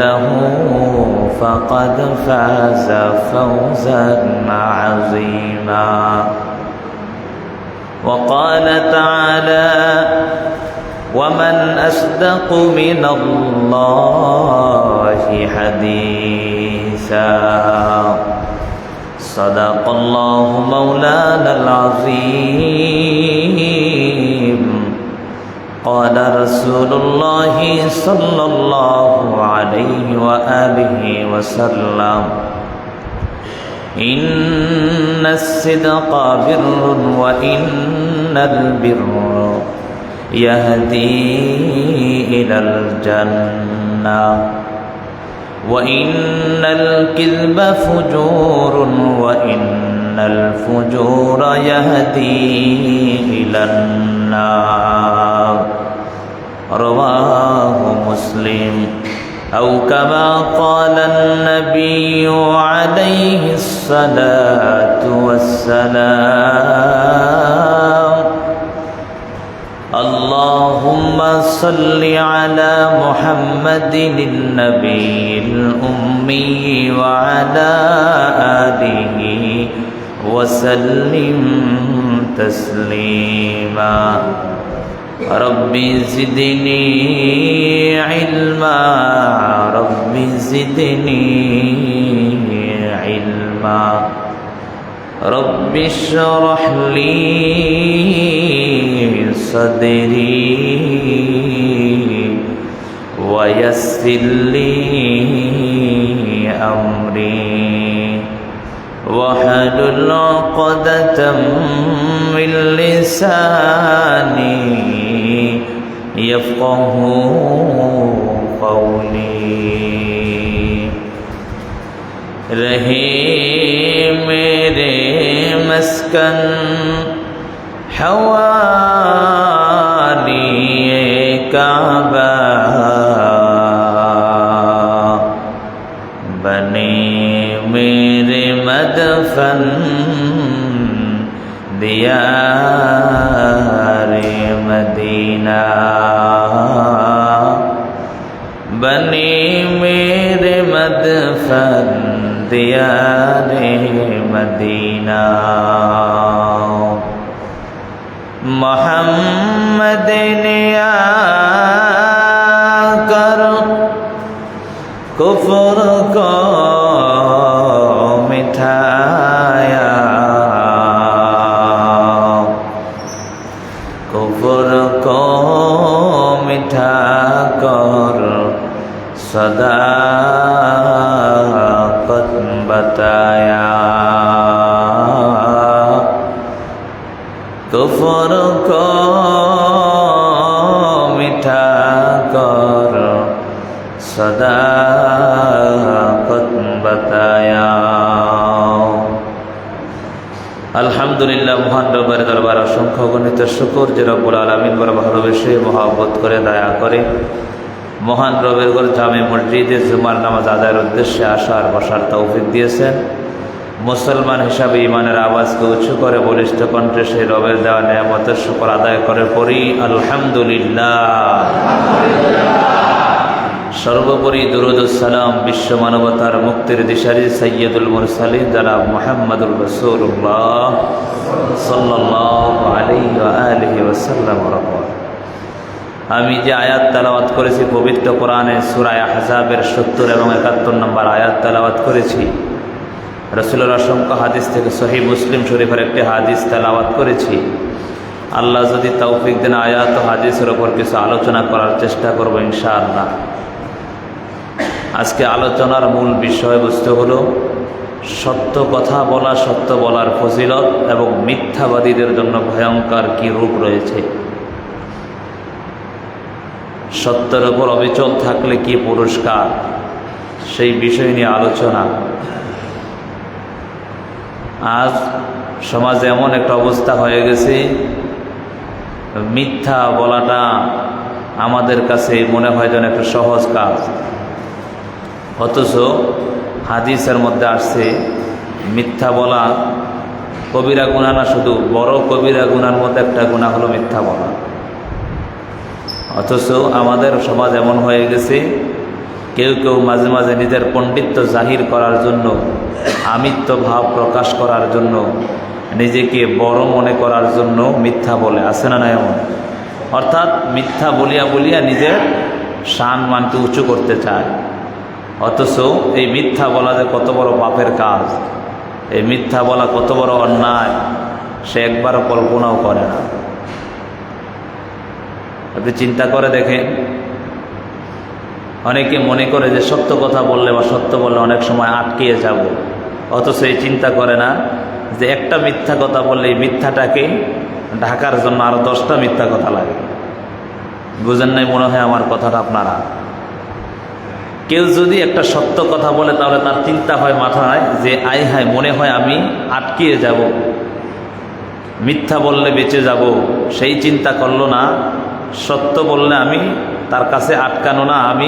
له فقد فاز فوزا عظيما. وقال تعالى: ومن أصدق من الله حديثا. صدق الله مولانا العظيم. قال رسول الله صلى الله عليه وآله وسلم: إن الصدق بر وإن البر يهدي إلى الجنة وإن الكذب فجور وإن الفجور يهدي إلى النار. رواه مسلم. أو كما قال النبي عليه الصلاة والسلام: اللهم صل على محمد النبي الأمي وعلى آله وسلم تسليما. رب زدني علما رب زدني علما. رب اشرح لي صدري ويسر لي أمري واحلل عقدة من لساني يفقه قولي. رہے میرے مسکن حوالی کعبہ بنے میرے مدفن دیار مدینہ بنے میرے مدفن دیار مدینہ. محمد نے آ کر کفر کو مٹھایا کفر کو مٹھا کر صداقت بتایا. کفر کو مٹھا کر صداقت بتایا. আলহামদুলিল্লাহ, মহান রব্বের দরবারে অসংখ্য গণিত শুকর যে রব্বুল আলামিন বড় ভালোবেসে মহব্বত করে দয়া করে মহান রবের ঘর জামে মসজিদে জুমার নামাজ আদায়ের উদ্দেশ্যে আসার বসার তৌফিক দিয়েছেন। মুসলমান হিসাবে ইমানের আওয়াজকে উঁচু করে বলিষ্ঠ কণ্ঠে সেই রবের দেওয়া নেয়ামতের শুকর আদায় করে পড়ি আলহামদুলিল্লাহ। সর্বোপরি দুরূদ ও সালাম বিশ্ব মানবতার মুক্তির দিশারি সাইয়্যিদুল মুরসালিন জনাব মুহাম্মদুর রাসূলুল্লাহ সাল্লাল্লাহু আলাইহি ওয়া আলিহি ওয়াসাল্লাম। আমি যে আয়াত তেলাওয়াত করেছি পবিত্র কোরআনে সূরা আহজাবের 70 এবং 71 নম্বর আয়াত তেলাওয়াত করেছি। রাসূলের অসংখ্য হাদিস থেকে সহিহ মুসলিম শরীফের একটি হাদিস তেলাওয়াত করেছি। আল্লাহ যদি তৌফিক দেন আয়াত ও হাদিসের ওপর কিছু আলোচনা করার চেষ্টা করব ইনশাআল্লাহ। আজকে আলোচনার মূল বিষয়বস্তু হলো সত্য কথা বলা, সত্য বলার ফজিলত এবং মিথ্যাবাদীদের জন্য ভয়ঙ্কর কি রূপ রয়েছে। সত্যের ওপর অবিচল থাকলে কি পুরস্কার, সেই বিষয় নিয়ে আলোচনা। আজ সমাজে এমন একটা অবস্থা হয়ে গেছে, মিথ্যা বলাটা আমাদের কাছে মনে হয় যেন একটা সহজ কাজ, অথচ হাদিসের মধ্যে আসছে মিথ্যা বলা কবিরা গুনাহ না, শুধু বড় কবিরা গুনার মধ্যে একটা গুনাহ হলো মিথ্যা বলা। অথচ আমাদের সমাজ এমন হয়ে গেছে, কেউ কেউ মাঝে মাঝে নিজের পণ্ডিত্য জাহির করার জন্য, আমিত্ব ভাব প্রকাশ করার জন্য, নিজেকে বড় মনে করার জন্য মিথ্যা বলে, আছে না না এমন? অর্থাৎ মিথ্যা বলিয়া বলিয়া নিজের শান মানকে উঁচু করতে চায়। অথচ এই মিথ্যা বলা যে কত বড় পাপের কাজ, এই মিথ্যা বলা কত বড় অন্যায়, সে একবারও কল্পনাও করে না। আপনি চিন্তা করে দেখেন, অনেকে মনে করে যে সত্য কথা বললে বা সত্য বললে অনেক সময় আটকিয়ে যাব, অথচ এই চিন্তা করে না যে একটা মিথ্যা কথা বললে এই মিথ্যাটাকে ঢাকার জন্য আরো 10টা মিথ্যা কথা লাগে। বুঝেন নাই মনে হয় আমার কথাটা আপনারা? কেউ যদি একটা সত্য কথা বলে তাহলে তার চিন্তা হয় মাথায় যে আই হায়, মনে হয় আমি আটকিয়ে যাব, মিথ্যা বললে বেঁচে যাব। সেই চিন্তা করলো না, সত্য বললে আমি তার কাছে আটকানো না, আমি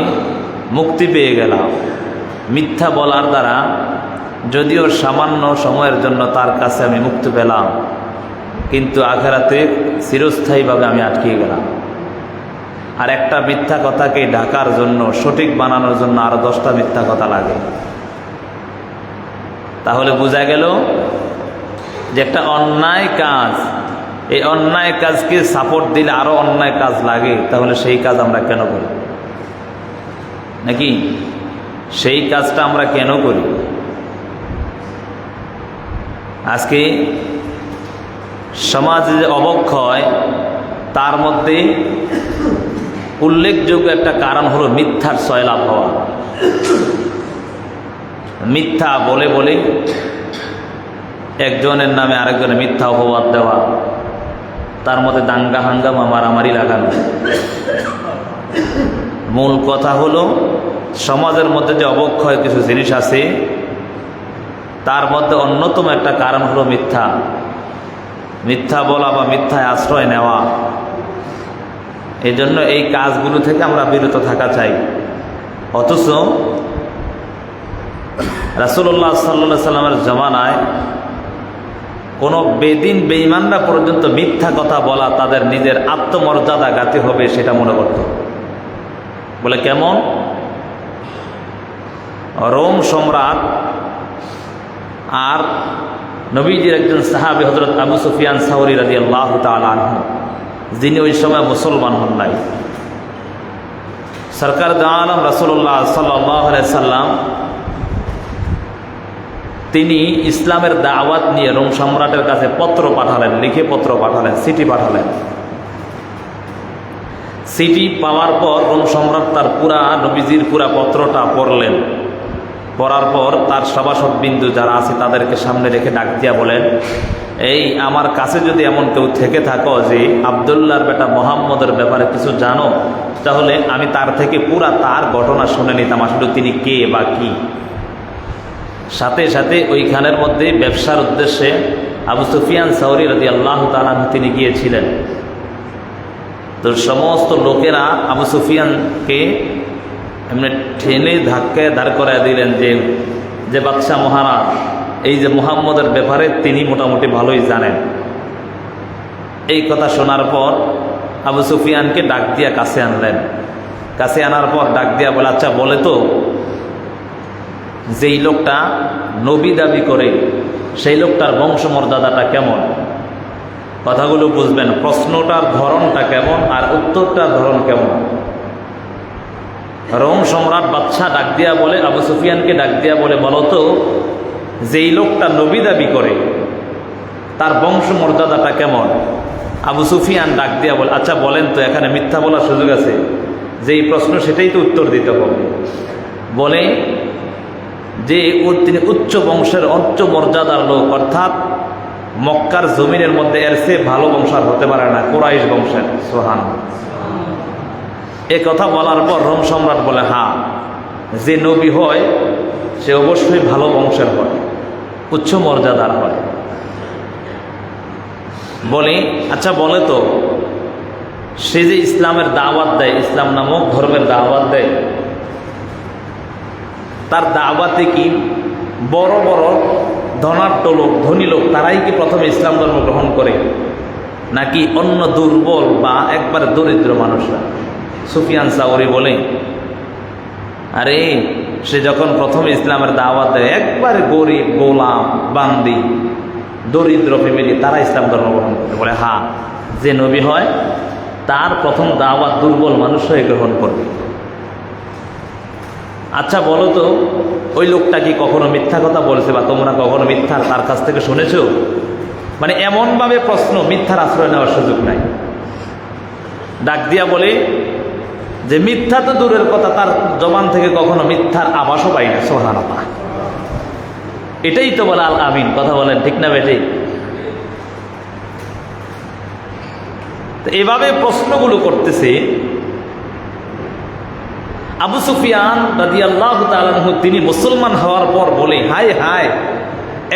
মুক্তি পেয়ে গেলাম। মিথ্যা বলার দ্বারা যদিও সামান্য সময়ের জন্য তার কাছে আমি মুক্তি পেলাম, কিন্তু আখিরাতে চিরস্থায়ীভাবে আমি আটকিয়ে গেলাম। আর একটা মিথ্যা কথাকে ঢাকার জন্য, সঠিক বানানোর জন্য আরো 10টা মিথ্যা কথা লাগে। তাহলে বোঝা গেল যে একটা অন্যায় কাজ, এই অন্যায় কাজকে সাপোর্ট দিলে আরো অন্যায় কাজ লাগে, তাহলে সেই কাজ আমরা কেন করি? নাকি সেই কাজটা আমরা কেন করি? আজকে সমাজে যে অবক্ষয়, তার মধ্যে উল্লেখযোগ্য একটা কারণ হলো মিথ্যার সয়লাভ হওয়া। মিথ্যা বলে বলে একজনের নামে আরেকজনের মিথ্যা অপবাদ দেওয়া, তার মধ্যে দাঙ্গা হাঙ্গামা মারামারি লাগানো। মূল কথা হলো সমাজের মধ্যে যে অবক্ষয় কিছু জিনিস আছে, তার মধ্যে অন্যতম একটা কারণ হলো মিথ্যা। মিথ্যা বলা বা মিথ্যায় আশ্রয় নেওয়া। এই জন্য এই কাজগুলো থেকে আমরা বিরত থাকা চাই। অথচ রাসূলুল্লাহ সাল্লাল্লাহু আলাইহি সাল্লামের জামানায় কোনো বেদিন বেঈমানরা পর্যন্ত মিথ্যা কথা বলা তাদের নিজের আত্মমর্যাদা গাতে হবে সেটা মনে করত। বলে কেমন? রোম সম্রাট আর নবীজির একজন সাহাবী হযরত আবু সুফিয়ান সাউরি রাদিয়াল্লাহু তাআলা আনহু, যিনি ওই সময় মুসলমান হন নাই। সরকার দু আলম রাসূলুল্লাহ সাল্লাল্লাহু আলাইহি সাল্লাম তিনি ইসলামের দাওয়াত নিয়ে রোম সম্রাটের কাছে পত্র পাঠালেন, লিখে পত্র পাঠালেন, চিঠি পাঠালেন। চিঠি পাওয়ার পর রোম সম্রাট তার নবীজির পুরা পত্রটা পড়লেন। পড়ার পর তার সভাসদবিন্দু যারা আছে তাদেরকে সামনে রেখে ডাক দিয়া বলেন, এই আমার কাছে যদি এমন কেউ থেকে থাকো যে আব্দুল্লাহর বেটা মুহাম্মদের ব্যাপারে কিছু জানো, তাহলে আমি তার থেকে পুরা তার ঘটনা শুনে নিতাম, আসলে তিনি কে বা কি। সাথে সাথে ওইখানের মধ্যে ব্যবসার উদ্দেশ্যে আবু সুফিয়ান সাউরি রাদিয়াল্লাহু তাআলা তিনি গিয়েছিলেন। তো সমস্ত লোকেরা আবু সুফিয়ানকে এমনি ঠেলে ধাক্কায় দাঁড় করায় দিলেন যে বাদশাহ মহারাজ, এই যে মুহাম্মদের ব্যাপারে তিনি মোটামুটি ভালোই জানেন। এই কথা শোনার পর আবু সুফিয়ানকে ডাক দিয়া কাছে আনলেন। কাছে আনার পর ডাক দিয়া বলে, আচ্ছা বলে তো, যেই লোকটা নবী দাবি করে সেই লোকটার বংশমর্যাদাটা কেমন? কথাগুলো বুঝবেন, প্রশ্নটার ধরনটা কেমন আর উত্তরটার ধরন কেমন। রোম সম্রাট বাদশাহ ডাক দিয়া বলে, আবু সুফিয়ানকে ডাক দিয়া বলে, বলো তো যেই লোকটা নবী দাবি করে তার বংশমর্যাদাটা কেমন? আবু সুফিয়ান ডাক দিয়া বলে, আচ্ছা বলেন তো, এখানে মিথ্যা বলার সুযোগ আছে? যেই প্রশ্ন সেটাই তো উত্তর দিতে হবে। বলে যে তিনি উচ্চ বংশের, উচ্চ মর্যাদার লোক, অর্থাৎ মক্কার জমিনের মধ্যে এর চেয়ে ভালো বংশ আর হতে পারে না, কুরাইশ বংশের। সুবহানাল্লাহ। এ কথা বলার পর রোম সম্রাট বলে, হ্যাঁ, যে নবী হয় সে অবশ্যই ভালো বংশের হয়, উচ্চ মর্যাদার হয়। বলে, আচ্ছা বলে তো, সে যে ইসলামের দাওয়াত দেয়, ইসলাম নামক ধর্মের দাওয়াত দেয়, তার দাওয়াতে কি বড় বড় ধনাঢ্য লোক, ধনী লোক, তারাই কি প্রথমে ইসলাম ধর্ম গ্রহণ করে, নাকি অন্য দুর্বল বা একবার দরিদ্র মানুষরা? সুফিয়ান সাউরি বলে, আরে সে যখন প্রথম ইসলামের দাওয়াত দেয়, একবারে গরিব, গোলাম, বান্দি, দরিদ্র ফ্যামিলি, তারা ইসলাম ধর্ম গ্রহণ করতে বলে। হ্যাঁ, যে নবী হয় তার প্রথম দাওয়াত দুর্বল মানুষ হয়ে গ্রহণ করবে। আচ্ছা বলো তো, ওই লোকটা কি কখনো মিথ্যা কথা বলেছে, বা তোমরা কখনো মিথ্যা তার কাছ থেকে শুনেছ? মানে এমনভাবে প্রশ্ন, মিথ্যার আশ্রয় নেওয়ার সুযোগ নাই। ডাক দিয়া বলে যে মিথ্যা তো দূরের কথা, তার জবান থেকে কখনো মিথ্যার আভাসও পাই না। সুবহানাল্লাহ, এটাই তো বলে আল আমিন। কথা বলেন ঠিক না বেটে? তো এভাবে প্রশ্নগুলো করতেছে। আবু সুফিয়ান রাদিয়াল্লাহু তাআলা আনহু তিনি মুসলমান হওয়ার পর বলে, হায় হায়,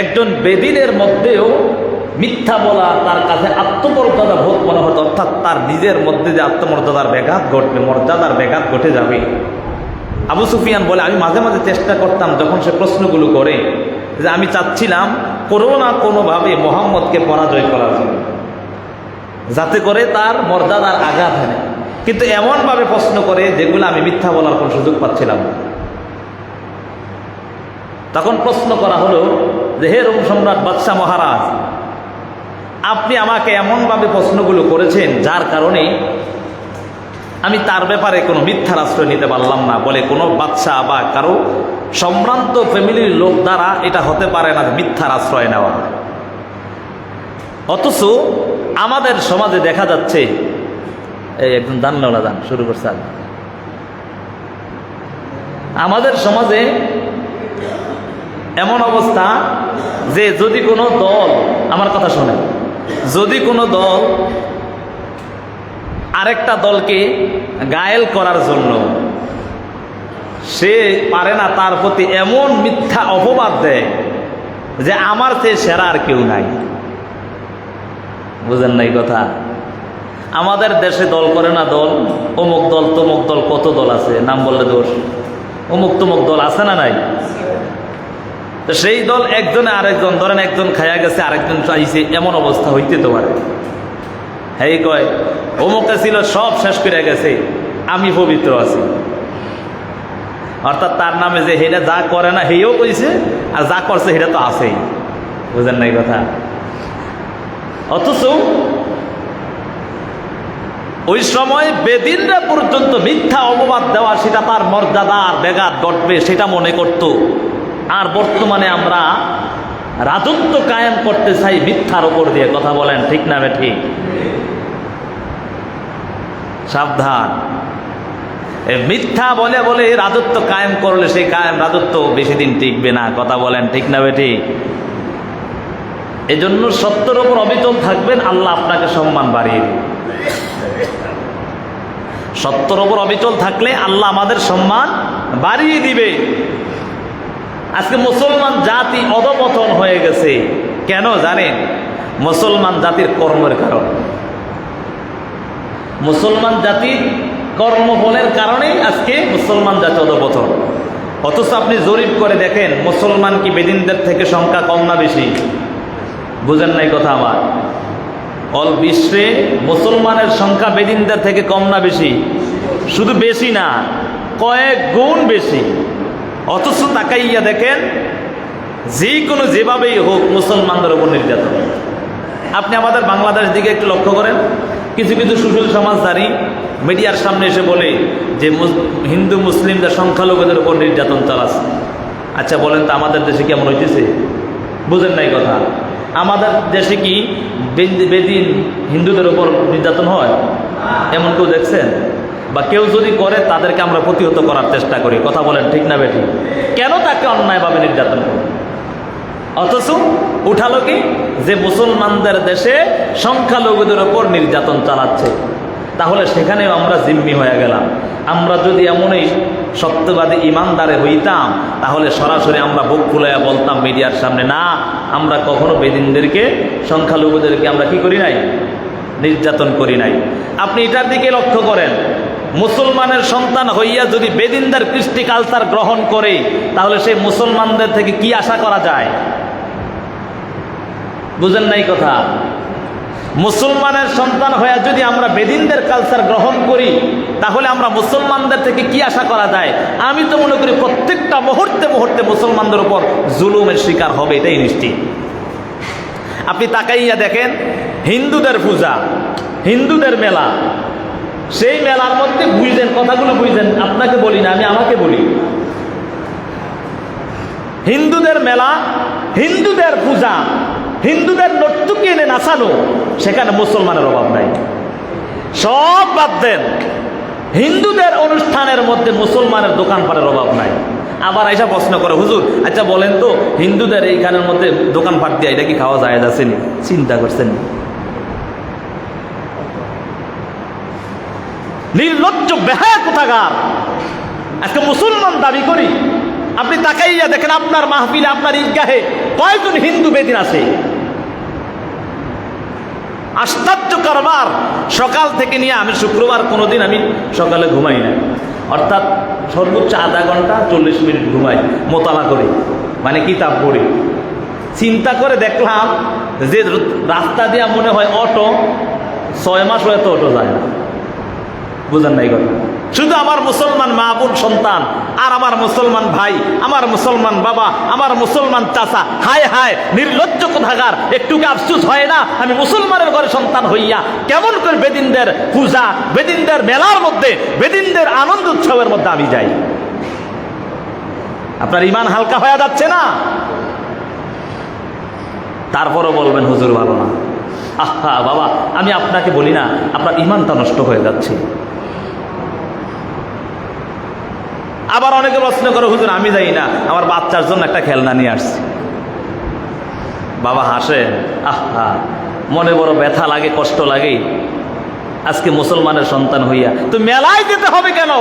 একজন বেদিনের মধ্যেও মিথ্যা বলা তার কাছে আত্মমর্যাদা বোধ মনে হতো, অর্থাৎ তার নিজের মধ্যে যে আত্মমর্যাদার ব্যাঘাত ঘটবে, মর্যাদার ব্যাঘাত ঘটে যাবে। আবু সুফিয়ান বলে, আমি মাঝে মাঝে চেষ্টা করতাম যখন সে প্রশ্নগুলো করে, যে আমি চাচ্ছিলাম কোনো না কোনোভাবে মোহাম্মদকে পরাজয় করার জন্য, যাতে করে তার মর্যাদার আঘাত হয়। কিন্তু এমনভাবে প্রশ্ন করে যেগুলো আমি মিথ্যা বলার কোনো সুযোগ পাচ্ছিলাম না। তখন প্রশ্ন করা হলো যে, হে রোম সম্রাট বাদশাহ মহারাজ, আপনি আমাকে এমনভাবে প্রশ্নগুলো করেছেন যার কারণে আমি তার ব্যাপারে কোনো মিথ্যার আশ্রয় নিতে পারলাম না। বলে, কোনো বাদশাহ বা কারো সম্ভ্রান্ত ফ্যামিলির লোক দ্বারা এটা হতে পারে না মিথ্যার আশ্রয় নেওয়া। অথচ আমাদের সমাজে দেখা যাচ্ছে, এই একজন দান্নওয়ালা দান শুরু করছে, আমাদের সমাজে এমন অবস্থা যে যদি কোনো দল, আমার কথা শোনে, যদি কোনো দল আরেকটা দলকে ঘায়েল করার জন্য সে পারে না, তার প্রতি এমন মিথ্যা অপবাদ দেয় যে আমার চেয়ে সেরা আর কেউ নাই। বুঝেন নাই কথা? আমাদের দেশে দল করে না, দল, অমুক দল তমুক দল, কত দল আছে, নাম বললে দোষ, অমুক তমুক দল আছে না নাই? তো সেই দল একজনে আরেকজন, ধরেন একজন খায়া গেছে আরেকজন চাইছে, এমন অবস্থা হইতে তো পারে। হেই কয় অমুকটা ছিল সব শেষ করে গেছে, আমি পবিত্র আছি। অর্থাৎ তার নামে যে হেটা যা করে না হেও কইছে, আর যা করছে সেটা তো আছেই। বুঝেন নাই কথা? অথচ ওই সময় বেদিনরা পর্যন্ত মিথ্যা অপবাদ দেওয়া, সেটা তার মর্যাদার ব্যাঘাত ঘটবে সেটা মনে করত। আর বর্তমানে আমরা রাজত্ব কায়েম করতে চাই মিথ্যার ওপর দিয়ে। কথা বলেন ঠিক না ঠিক? সাবধান, মিথ্যা বলে বলে রাজত্ব কায়েম করলে সেই কায়েম রাজত্ব বেশি দিন টিকবে না। কথা বলেন ঠিক না ঠিক? এই জন্য সত্যের ওপর অবিচল থাকবেন, আল্লাহ আপনাকে সম্মান বাড়িয়ে দিবে। সত্যের ওপর অবিচল থাকলে আল্লাহ আমাদের সম্মান বাড়িয়ে দিবে। আজকে মুসলমান জাতি অধপতন হয়ে গেছে কেন জানেন? মুসলমান জাতির কর্মের কারণে। মুসলমান জাতির কর্মফলের কারণেই আজকে মুসলমান জাতি অধপতন। অথচ আপনি জরিপ করে দেখেন, মুসলমান কি বেদিনদের থেকে সংখ্যা কম না বেশি? বুঝেন নাই কথা আমার? অল বিশ্বে মুসলমানের সংখ্যা বেদিনদের থেকে কম না বেশি? শুধু বেশি না, কয়েক গুণ বেশি। অথচ তাকাইয়া দেখেন, যে কোনো যেভাবেই হোক মুসলমানদের উপর নির্যাতন। আপনি আমাদের বাংলাদেশ দিকে একটু লক্ষ্য করেন, কিছু কিছু সুশীল সমাজধারী মিডিয়ার সামনে এসে বলে যে হিন্দু মুসলিমদের সংখ্যালঘুদের উপর নির্যাতন চালাচ্ছে। আচ্ছা বলেন তো, আমাদের দেশে কেমন হইতেছে? বুঝেন নাই কথা? আমাদের দেশে কি বেদিন হিন্দুদের উপর নির্যাতন হয়? এমন কেউ দেখছেন? বা কেউ যদি করে তাদেরকে আমরা প্রতিহত করার চেষ্টা করি। কথা বলেন ঠিক না বেঠি? কেন তাকে অন্যায়ভাবে নির্যাতন করি? অথচ উঠালো কি যে মুসলমানদের দেশে সংখ্যালঘুদের ওপর নির্যাতন চালাচ্ছে। তাহলে সেখানেও আমরা জিম্মি হয়ে গেলাম। আমরা যদি এমনই সত্যবাদী ইমানদারে হইতাম, তাহলে সরাসরি আমরা বুক ফুলাইয়া বলতাম মিডিয়ার সামনে, না আমরা কখনো বেদিনদেরকে, সংখ্যালঘুদেরকে আমরা কি করি নাই? নির্যাতন করি নাই। আপনি এটার দিকে লক্ষ্য করেন, মুসলমানের সন্তান হইয়া যদি বেদিনদের কৃষ্টি কালচার গ্রহণ করে, তাহলে সেই মুসলমানদের থেকে কি আশা করা যায়? বুঝেন নাই কথা? মুসলমানের সন্তান হয়ে যদি আমরা বেদিনদের কালচার গ্রহণ করি, তাহলে আমরা মুসলমানদের থেকে কি আশা করা যায়? আমি তো মনে করি প্রত্যেকটা মুহূর্তে মুহূর্তে মুসলমানদের উপর জুলুমের শিকার হবে, এটাই নিশ্চিত। আপনি তাকাইয়া দেখেন, হিন্দুদের পূজা, হিন্দুদের মেলা, সেই মেলার মধ্যে বুঝলেন, কথাগুলো বুঝলেন, আপনাকে বলি না, আমি আমাকে বলি। হিন্দুদের মেলা, হিন্দুদের পূজা, হিন্দুদের নর্তকী এনে নাচানো, সেখানে মুসলমানের অভাব নাই। সব বাদ দেন, হিন্দুদের অনুষ্ঠানের মধ্যে মুসলমানের দোকানপাটের অভাব নাই। আবার এসব প্রশ্ন করে, হুজুর আচ্ছা বলেন তো, হিন্দুদের এইখানের মধ্যে দোকানপাট দিয়ে এটা কি খাওয়া যায় যাচ্ছেনি? চিন্তা করছেন? নির্লজ্জ বেহায়া কোথাকার! আজকে মুসলমান দাবি করি, আপনি তাকাইয়া দেখেন আপনার মাহফিলে, আপনার ঈদগাহে কয়জন হিন্দু বেদিন আছে? আশ্চর্য কারবার। সকাল থেকে নিয়ে, আমি শুক্রবার কোনোদিন আমি সকালে ঘুমাই না, অর্থাৎ সর্বোচ্চ আধা ঘন্টা 40 মিনিট ঘুমাই, মোতালা করি, মানে কিতাব পড়ি। চিন্তা করে দেখলাম যে রাস্তা দিয়ে মনে হয় অটো 6 মাস হয়তো অটো যায় না। বুঝেন নাই কথা? শুধু আমার মুসলমান মা বোন সন্তান, আর আমার মুসলমান ভাই, আমার মুসলমান বাবা, আমার মুসলমান চাচা, হায় হায় নির্লজ্জ কোথাকার! একটু কি আফসোস হয় না আমি মুসলমানের ঘরে সন্তান হইয়া কেমন করে বেদিনদের পূজা, বেদিনদের মেলার মধ্যে, বেদিনদের আনন্দ উৎসবের মধ্যে আমি যাই? আপনার ইমান হালকা হয়ে যাচ্ছে না? তারপরও বলবেন হুজুর ভালো না। আহা বাবা, আমি আপনাকে বলি না, আপনার ইমানটা নষ্ট হয়ে যাচ্ছে। আবার অনেকে প্রশ্ন করে, হুজুর আমি যাই না, আমার বাচ্চার জন্য একটা খেলনা নিয়ে আসছি। বাবা হাসে, আহা মনে বড় ব্যথা লাগে, কষ্ট লাগে। আজকে মুসলমানের সন্তান হইয়া তো মেলায় যেতে হবে কেন?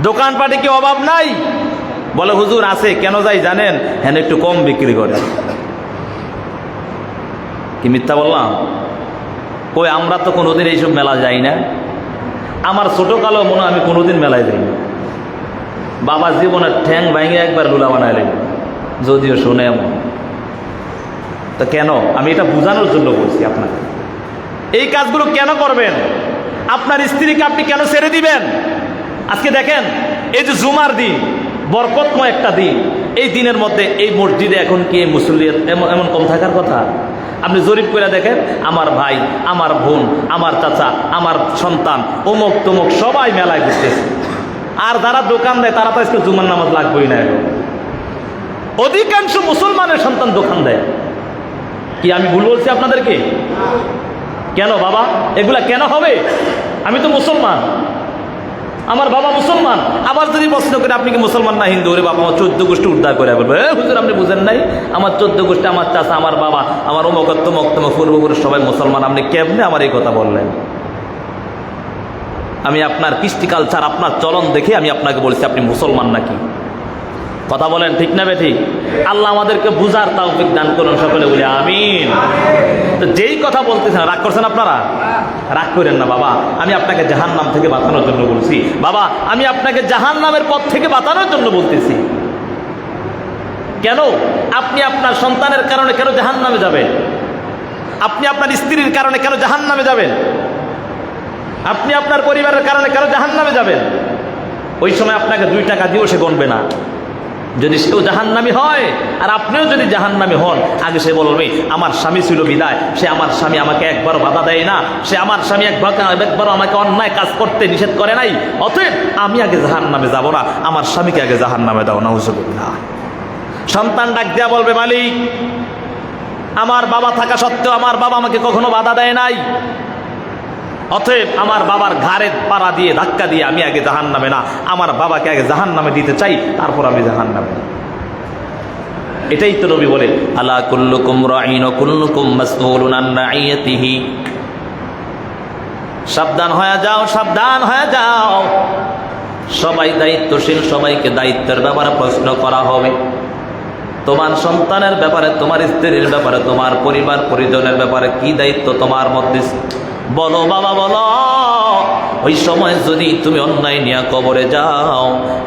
দোকানপাটে কি অভাব নাই? বলে হুজুর আছে, কেন যাই জানেন? হ্যাঁ একটু কম বিক্রি করে। কি মিথ্যা বললাম? কই আমরা তো কোনোদিন এইসব মেলা যাই না। আমার ছোটকালে মনে হয় আমি কোনোদিন মেলায় যাই না। বাবা জীবনের ঠ্যাং ভাঙে একবার লুলা বানাইলেন, যদিও শুনে এমন। তো কেন? আমি এটা বোঝানোর জন্য বলছি আপনাকে। এই কাজগুলো কেন করবেন? আপনার স্ত্রীকে আপনি কেন ছেড়ে দিবেন? আজকে দেখেন, এই যে জুমার দিন, বরকতময় একটা দিন, এই দিনের মধ্যে এই মসজিদে এখন কি মুসল্লি এমন কম থাকার কথা? আপনি জরিপ করে দেখেন, আমার ভাই, আমার বোন, আমার চাচা, আমার সন্তান, অমুক তমুক সবাই মেলায় ঘুরতেছে। আর যারা দোকান দেয় তারা তো আজকে জুমার নামাজ লাগবেই না। অধিকাংশ মুসলমানের সন্তান দোকান দেয়। কি আমি ভুল বলছি আপনাদেরকে? কেন বাবা এগুলা কেন হবে? আমি তো মুসলমান, আমার বাবা মুসলমান। আবার যদি প্রশ্ন করে আপনি কি মুসলমান না হিন্দু? ওরে বাবা, আমার 14 গোষ্ঠী উদ্ধার করে বলবে, হুজুর আপনি বুঝেন নাই, আমার 14 গোষ্ঠী, আমার চাচা, আমার বাবা, আমার অমুক তমুক তমুক পূর্বপুরুষ সবাই মুসলমান। আপনি কেমনে আমার এই কথা বললেন? আমি আপনার কৃষ্টি কালচার, আপনার চলন দেখে আমি আপনাকে বলছি আপনি মুসলমান নাকি। কথা বলেন ঠিক না বেঠিক? আল্লাহ আমাদেরকে বুঝার তৌফিক দান করুন, সকলে বলি আমিন। তো যেই কথা বলতেছেন, রাগ করছেন আপনারা? রাগ করেন না বাবা, আমি আপনাকে জাহান্নাম থেকে বাঁচানোর জন্য বলছি। বাবা আমি আপনাকে জাহান্নামের পথ থেকে বাঁচানোর জন্য বলতেছি। কেন? আপনি আপনার সন্তানের কারণে কেন জাহান্নামে যাবেন? আপনি আপনার স্ত্রীর কারণে কেন জাহান্নামে যাবেন? আপনি আপনার পরিবারের কারণে কেন জাহান্নামে যাবেন? ওই সময় আপনাকে 2 টাকা দিয়েও সে গণবে না। যদি সেও জাহান্নামী হয় আর আপনিও যদি জাহান্নামী হন, আগে সে বলবে আমার স্বামী ছিল বিদায়, সে আমার স্বামী আমাকে একবারও বাধা দেয় না, সে আমার স্বামী একবারও আমাকে অন্যায় কাজ করতে নিষেধ করে নাই, অতএব আমি আগে জাহান্নামে যাব না, আমার স্বামীকে আগে জাহান্নামে দাও। নাউজুবিল্লাহ। সন্তান ডাক দেয়া বলবে, মালিক আমার বাবা থাকা সত্ত্বেও আমার বাবা আমাকে কখনো বাধা দেয় নাই, অতএব আমার বাবার ঘাড়ে পাড়া দিয়ে ধাক্কা দিয়ে আমি আগে জাহান্নামে না, আমার বাবাকে আগে জাহান্নামে দিতে চাই, তারপর আমি জাহান্নামে। এটাই তো নবী বলে, আলা কুল্লুকুম রাঈন ওয়া কুল্লুকুম মাসউলুন আন রাঈয়াতিহি। সাবধান হয়ে যাও, সাবধান হয়ে যাও, সবাই দায়িত্বশীল, সবাইকে দায়িত্বের ব্যাপারে প্রশ্ন করা হবে। তোমার সন্তানের ব্যাপারে, তোমার স্ত্রীর ব্যাপারে, তোমার পরিবার পরিজনের ব্যাপারে কি দায়িত্ব তোমার মধ্যে? বলো বাবা বলো। ওই সময় যদি তুমি অন্যায় নিয়ে কবরে যাও,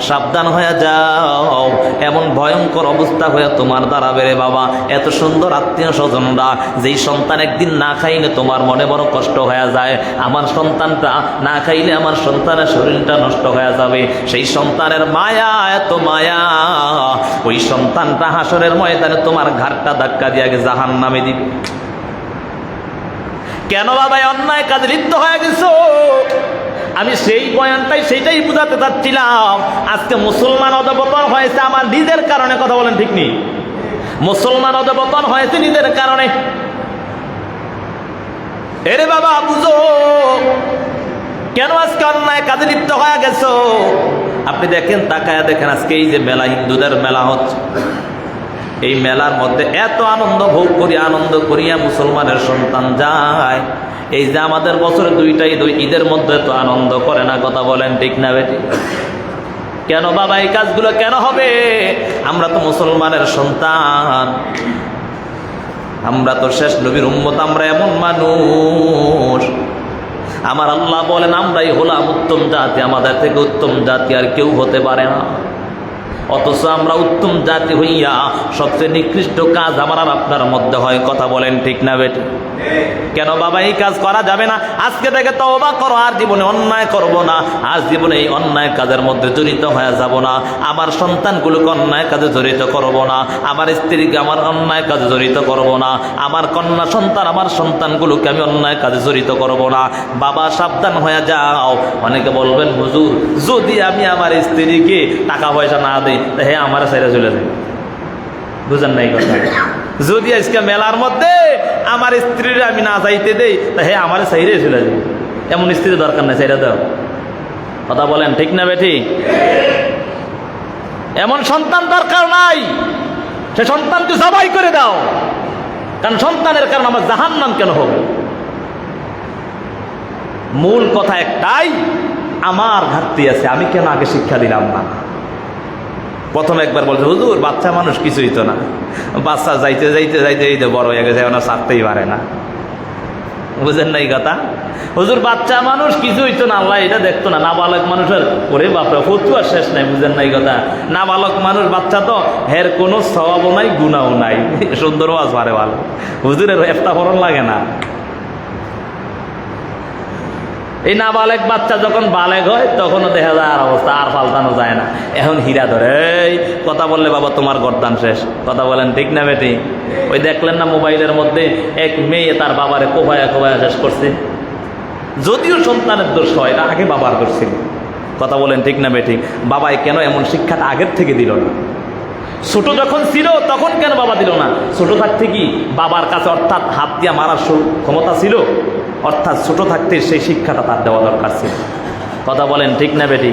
সাবধান হয়ে যাও, এমন ভয়ঙ্কর অবস্থা হয়ে তোমার দাঁড়াবে রে বাবা। এত সুন্দর আত্মীয় স্বজনরা, যেই সন্তান একদিন না খাইলে তোমার মনে বড় কষ্ট হয়ে যায়, আমার সন্তানটা না খাইলে আমার সন্তানের শরীরটা নষ্ট হয়ে যাবে, সেই সন্তানের মায়া, এত মায়া, ওই সন্তানটা হাসরের ময়দানে তোমার ঘাটটা ধাক্কা দিয়ে আগে জাহান্নামে দিবে। কেন বাবা অন্যায় কাজে লিপ্ত হয়ে গেছো? আমি সেই বয়ানটাই সেইটাই বুঝাতে চাচ্ছিলাম। আজকে মুসলমান অধঃপতন হয়েছে আমার নিজের কারণে, কথা বলেন ঠিক নেই? মুসলমান অধঃপতন হয়েছে নিজের কারণে। এরে বাবা বুঝো, কেন আজকে অন্যায় কাজে লিপ্ত হয়ে গেছো? আপনি দেখেন, তাকায়া দেখেন, আজকে এই যে মেলা, হিন্দুদের মেলা হচ্ছে, এই মেলার মধ্যে এত আনন্দ ভোগ করি, আনন্দ করিয়া মুসলমানের সন্তান যায়। এই যে আমাদের বছরে দুইটাই ঈদের মধ্যে তো আনন্দ করে না, কথা বলেন ঠিক না বেটি? কেন বাবা এই কাজগুলো কেন হবে? আমরা তো মুসলমানের সন্তান, আমরা তো শেষ নবীর উম্মত, আমরা এমন মানুষ। আমার আল্লাহ বলেন আমরাই হলাম উত্তম জাতি, আমাদের থেকে উত্তম জাতি আর কেউ হতে পারে না। অথচ আমরা উত্তম জাতি হইয়া সবচেয়ে নিকৃষ্ট কাজ আমার আর আপনার মধ্যে হয়, কথা বলেন ঠিক না বেটি? কেন বাবা এই কাজ করা যাবে না? আজকে থেকে তওবা করো, আর জীবনে অন্যায় করব না, আর জীবনে এই অন্যায় কাজের মধ্যে জড়িত হয়ে যাব না, আমার সন্তানগুলোকে অন্যায় কাজে জড়িত করব না, আমার স্ত্রীকে আমার অন্যায় কাজে জড়িত করব না, আমার কন্যা সন্তান, আমার সন্তানগুলোকে আমি অন্যায় কাজে জড়িত করব না। বাবা সাবধান হয়ে যাও। অনেকে বলবেন হুজুর, যদি আমি আমার স্ত্রীকে টাকা পয়সা না দেই, হ্যাঁ আমার ছেড়ে চলে যায়। বুঝেন নাই কথা? যদি আজকে মেলার মধ্যে আমার স্ত্রীর আমি না যাইতে দেই, হ্যাঁ আমার ছেড়ে চলে যায়। এমন স্ত্রীর দরকার নাই, ছেড়ে দাও। কথা বলেন ঠিক না বেঠি? এমন সন্তান দরকার নাই, সে সন্তানকে জবাই করে দাও। কারণ সন্তানের কারণে আমার জাহান্নাম কেন হবে? মূল কথা একটাই, আমার ঘাটতি আছে, আমি কেন আগে শিক্ষা দিলাম না? প্রথম একবার বলছে হুজুর বাচ্চা মানুষ কিছুই তো না, বাচ্চা যাইতে যাইতে যাইতে যাইতে বড় হয়ে গেছে, ওনা ছাড়তেই পারে না। বুঝেন নাই কথা? হুজুর বাচ্চা মানুষ কিছুই তো না, আল্লাহ এটা দেখতো না। নাবালক মানুষের ওরে বাপরে ফতুয়া শেষ নাই। বুঝেন নাই কথা? নাবালক মানুষ বাচ্চা তো, হের কোনো স্বভাবও নাই, গুণাও নাই, সুন্দর ওয়াজ পারে ভালো। হুজুরের এফতা ফরন লাগে না। এই নাবালেক বাচ্চা যখন বালেক হয় তখনও দেখা যায় আর অবস্থা, আর পাল্টানো যায় না। এখন হীরা ধরে, এই কথা বললে বাবা তোমার গর্দান শেষ। কথা বলেন ঠিক না বেটি? ওই দেখলেন না মোবাইলের মধ্যে এক মেয়ে তার বাবারে কোপায়া কোপায়া শেষ করছে। যদিও সন্তানের দোষ হয় না, আগে বাবার করছিল। কথা বলেন ঠিক না বেটি? বাবাই কেন এমন শিক্ষাটা আগের থেকে দিল না? ছোট যখন ছিল তখন কেন বাবা দিল না? ছোট থাকতে কি বাবার কাছে অর্থাৎ হাত দিয়া মারার ক্ষমতা ছিল? অর্থাৎ ছোট থাকতে সেই শিক্ষাটা তার দেওয়া দরকার ছিল। কথা বলেন ঠিক না বেটি?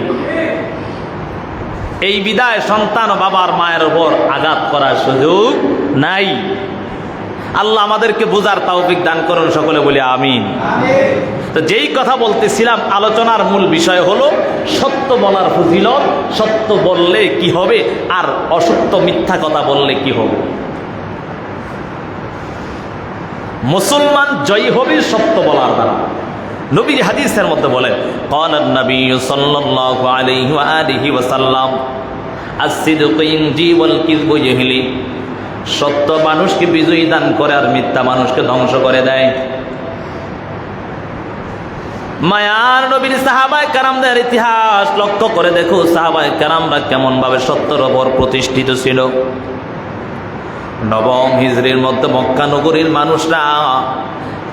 এই বিদায় সন্তান ও বাবার মায়ের উপর আঘাত করার সুযোগ নাই। আল্লাহ আমাদেরকে বুঝার তৌফিক দান করুন, সকলে বলি আমিন। তো যেই কথা বলতেছিলাম, আলোচনার মূল বিষয় হলো সত্য বলার ফজিলত। সত্য বললে কি হবে, আর অসত্য মিথ্যা কথা বললে কি হবে। মুসলমান জয়ী হবে সত্য বলার দ্বারা। নবী হাদিসের মধ্যে বলেন, قال النبي صلى الله عليه وآله وسلم الصدق ينجي والكذب يهلك। সত্য মানুষকে বিজয়ী দান করে আর মিথ্যা মানুষকে ধ্বংস করে দেয়। মায়ার নবীর সাহাবায়ে কেরামদের ইতিহাস লক্ষ্য করে দেখো, সাহাবায়ে কেরামরা কেমন ভাবে সত্যের উপর প্রতিষ্ঠিত ছিল। নবম হিজরির মধ্যে মক্কা নগরীর মানুষরা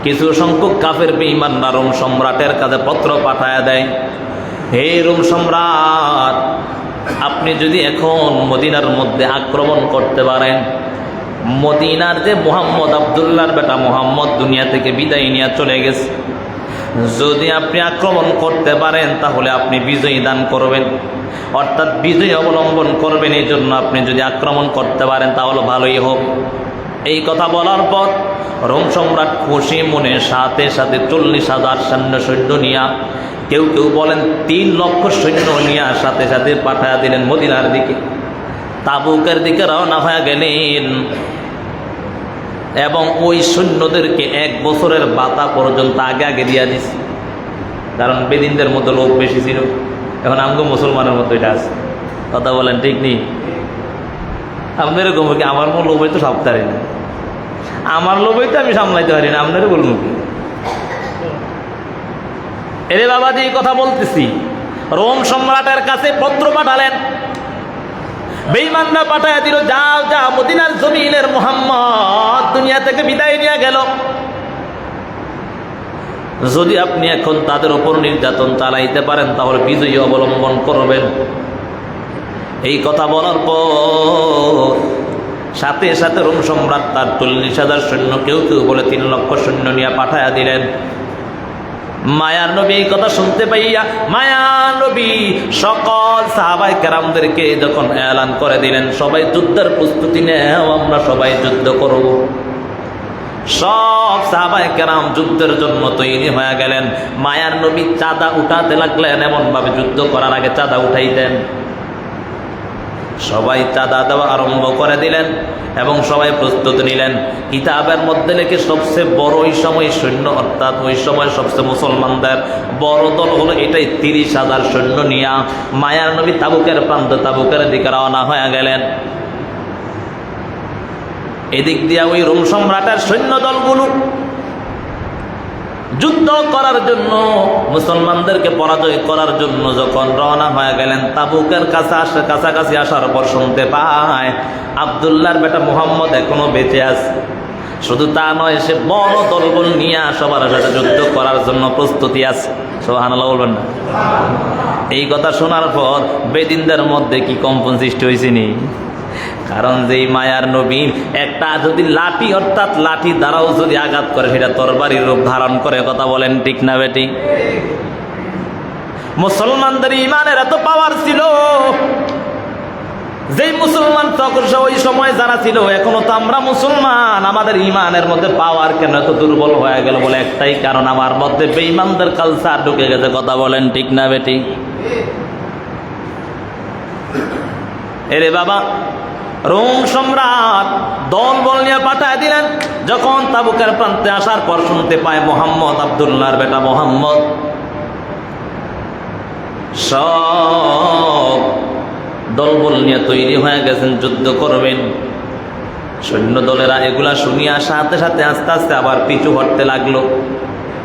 কিছু সংখ্যক কাফের বেঈমানরা রোম সম্রাটের কাছে পত্র পাঠায়া দেয়, হে রোম সম্রাট, আপনি যদি এখন মদিনার মধ্যে আক্রমণ করতে পারেন, মদিনার যে মুহাম্মদ, আব্দুল্লাহর বেটা মুহাম্মদ দুনিয়া থেকে বিদায় নিয়ে চলে গেছে, যদি আপনি আক্রমণ করতে পারেন তাহলে আপনি বিজয়ী দান করবেন, অর্থাৎ বিজয় অবলম্বন করবেন। এই জন্য আপনি যদি আক্রমণ করতে পারেন তাহলে ভালোই হোক। এই কথা বলার পর রোম সম্রাট খুশি মনে সাথে সাথে 40,000 সৈন্য নিয়া, কেউ কেউ বলেন 3 লক্ষ সৈন্য নিয়ে সাথে সাথে পাঠায়া দিলেন মদিনার দিকে। তাবুকের দিকে রওনা হয়ে গেলেন এবং ওই সৈন্যদেরকে 1 বছরের ভাতা পর্যন্ত আগে আগে দিয়া দিছে। কারণ বেদিনদের মধ্যে লোক বেশি ছিল। এখন আমগো মুসলমানের মধ্যে এটা আছে। কথা বলেন ঠিক নেই? আপনার এরকম কি আমার মন লোভ তো সব পারি না, আমার লোভই তো আমি সামলাইতে পারি না, আপনারও বলবো কি? এরে বাবাজি কথা বলতেছি, রোম সম্রাটের কাছে পত্র পাঠালেন, বেঈমানরা পাঠায় দিল, যাও যাও মদিনার জমিনের মুহাম্মদ দুনিয়া থেকে বিদায় নিয়ে গেল, যদি আপনি এখন তাদের উপর নির্যাতন চালাইতে পারেন তাহলে বিজয়ী অবলম্বন করবেন। এই কথা বলার পর সাথে সাথে রোম সম্রাট তার 40,000 সৈন্য, কেউ কেউ বলে 3 লক্ষ সৈন্য নিয়ে পাঠায়া দিলেন। মায়ার নবী এই কথা শুনতে পাইয়া মায়ার নবী সকল সাহাবায়ে কেরামদেরকে যখন এলান করে দিলেন, সবাই যুদ্ধের প্রস্তুতি নেও, আমরা সবাই যুদ্ধ করব। সব সাহাবায়ে কেরাম যুদ্ধের জন্য তৈরি হয়ে গেলেন। মায়ার নবী চাঁদা উঠাতে লাগলেন, এমন ভাবে যুদ্ধ করার আগে চাঁদা উঠাইতেন। সবাই চাঁদা দেওয়া আরম্ভ করে দিলেন এবং সবাই প্রস্তুত নিলেন। কিতাবের মধ্যে লেখে সবচেয়ে বড় ওই সময় সৈন্য, অর্থাৎ ওই সময় সবচেয়ে মুসলমানদের বড় দল হলো এটাই, 30,000 সৈন্য নিয়ে মায়ার নবী তাবুকের প্রান্ত, তাবুকের দিকে রওনা হয়ে গেলেন। এদিক দিয়া ওই রোম সম্রাটের সৈন্য দলগুলো যুদ্ধ করার জন্য, মুসলমানদেরকে পরাজয় করার জন্য যখন রওনা হয়ে গেলেন, তাবুকের কাছাকাছি আসার পর শুনতে পায় আব্দুল্লাহর বেটা মুহাম্মদ এখনো বেঁচে আছে। শুধু তা নয়, সে বড় দলবল নিয়ে সবার সাথে যুদ্ধ করার জন্য প্রস্তুতি আছে। সুবহানাল্লাহ বলবেন না? এই কথা শোনার পর বেদিনদের মধ্যে কি কম্পন সৃষ্টি হয়েছে নি? কারণ যেই মায়ার নবী একটা যদি লাঠি, অর্থাৎ লাঠি দ্বারাও যদি আঘাত করে সেটা তরবারির রূপ ধারণ করে। কথা বলেন ঠিক না বেটি? মুসলমানদের ইমানের এত পাওয়ার ছিল, যেই মুসলমান তখন ওই সময় যারা ছিল, এখনো তো আমরা মুসলমান, আমাদের ইমানের মধ্যে পাওয়ার কেন এত দুর্বল হয়ে গেল? বলে একটাই কারণ, আমার মধ্যে বেঈমানদের কালচার ঢুকে গেছে। কথা বলেন ঠিক না বেটি? এরে বাবা, রোম সম্রাট দলবল নিয়ে পাঠায় দিলেন। যখন তাবুকের প্রান্তে আসার পর শুনতে পায় মোহাম্মদ, আব্দুল্লাহর বেটা মোহাম্মদ সব দলবল নিয়ে তৈরি হয়ে গেছেন, যুদ্ধ করবেন। সৈন্য দলেরা এগুলা শুনিয়া সাথে সাথে আস্তে আস্তে আবার পিছু হটতে লাগলো।